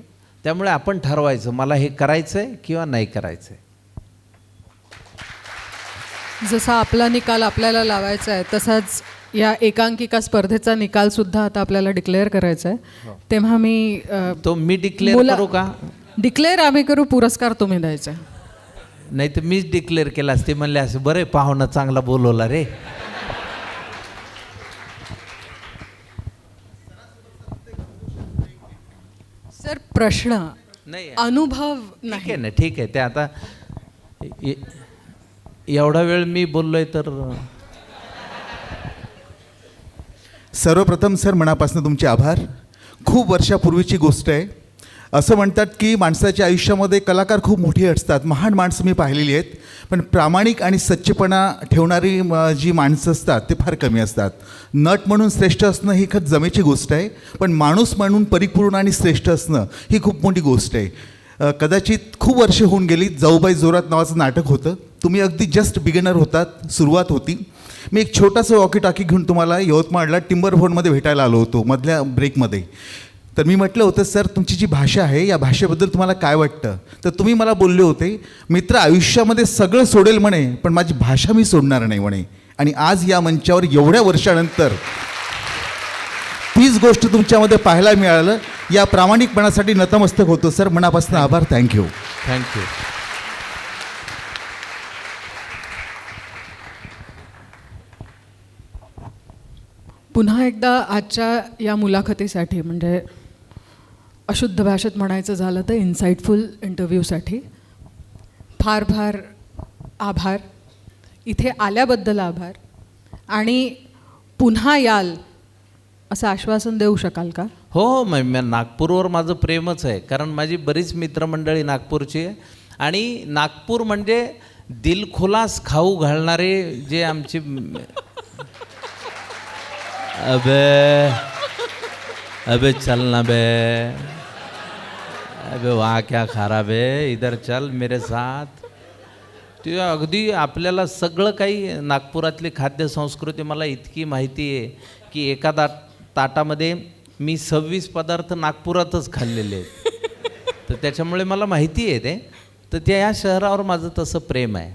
S3: त्यामुळे आपण ठरवायचं मला हे करायचं आहे किंवा नाही करायचं आहे.
S2: जसा आपला निकाल आपल्याला लावायचा आहे तसाच या एकांकिका स्पर्धेचा निकालसुद्धा आता आपल्याला डिक्लेअर करायचा आहे. तेव्हा मी
S3: तो मी डिक्लेअर करू का?
S2: डिक्लेअर आम्ही करू, पुरस्कार तुम्ही द्यायचा.
S3: नाही तर मीच डिक्लेअर केला असते. म्हणले असं बरं पाहुणा चांगला बोलवला रे.
S2: सर प्रश्न
S3: नाही
S2: अनुभव
S3: ठीक
S2: नाही
S3: आहे ना, ठीक आहे. ते आता एवढा वेळ मी बोललोय तर
S5: सर्वप्रथम सर मनापासून तुमचे आभार. खूप वर्षापूर्वीची गोष्ट आहे. असं म्हणतात की माणसाच्या आयुष्यामध्ये कलाकार खूप मोठी असतात, महान माणसं मी पाहिलेली आहेत, पण प्रामाणिक आणि सच्चेपणा ठेवणारी जी माणसं असतात ते फार कमी असतात. नट म्हणून श्रेष्ठ असणं ही खत जमेची गोष्ट आहे, पण माणूस म्हणून परिपूर्ण आणि श्रेष्ठ असणं ही खूप मोठी गोष्ट आहे. कदाचित खूप वर्षे होऊन गेली. जाऊबाई जोरात नावाचं नाटक होतं. तुम्ही अगदी जस्ट बिगिनर होतात, सुरुवात होती. मी एक छोटासा वॉकी टॉकी घेऊन तुम्हाला यवतमाळला टिंबर फोनमध्ये भेटायला आलो होतो मधल्या ब्रेकमध्ये. तर मी म्हटलं होतं सर तुमची जी भाषा आहे या भाषेबद्दल तुम्हाला काय वाटतं. तर तुम्ही मला बोलले होते मित्र आयुष्यामध्ये सगळं सोडेल म्हणे पण माझी भाषा मी सोडणार नाही म्हणे. आणि आज या मंचावर एवढ्या वर्षानंतर तीच गोष्ट तुमच्यामध्ये पाहायला मिळालं. या प्रामाणिकपणासाठी नतमस्तक होतो सर. मनापासून आभार. थँक्यू.
S3: थँक्यू.
S2: पुन्हा एकदा आजच्या या मुलाखतीसाठी, म्हणजे अशुद्ध भाषेत म्हणायचं झालं तर इन्साइटफुल इंटरव्ह्यूसाठी फार फार आभार. इथे आल्याबद्दल आभार. आणि पुन्हा याल असं आश्वासन देऊ शकाल का?
S3: हो, नागपूरवर माझं प्रेमच आहे. कारण माझी बरीच मित्रमंडळी नागपूरची आहे. आणि नागपूर म्हणजे दिलखुलास खाऊ घालणारे जे आमचे अबे चल ना बे, अबे वहाँ क्या खराब है, इधर चल मेरे साथ. ते अगदी आपल्याला सगळं काही नागपुरातली खाद्यसंस्कृती मला इतकी माहिती आहे की एखादा ताटामध्ये मी 26 पदार्थ नागपुरातच खाल्लेले आहेत. तर त्याच्यामुळे मला माहिती आहे ते. तर त्या या शहरावर माझं तसं प्रेम आहे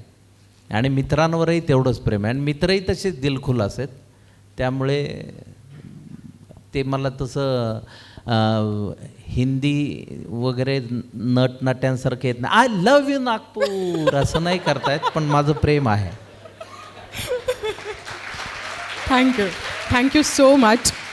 S3: आणि मित्रांवरही तेवढंच प्रेम आहे. आणि मित्रही तसेच दिलखुलास आहेत. त्यामुळे ते मला तसं हिंदी वगैरे नटनाट्यांसारखं येत नाही. आय लव्ह यू नागपूर असं नाही करतायत, पण माझं प्रेम आहे.
S2: थँक्यू. Thank you so much.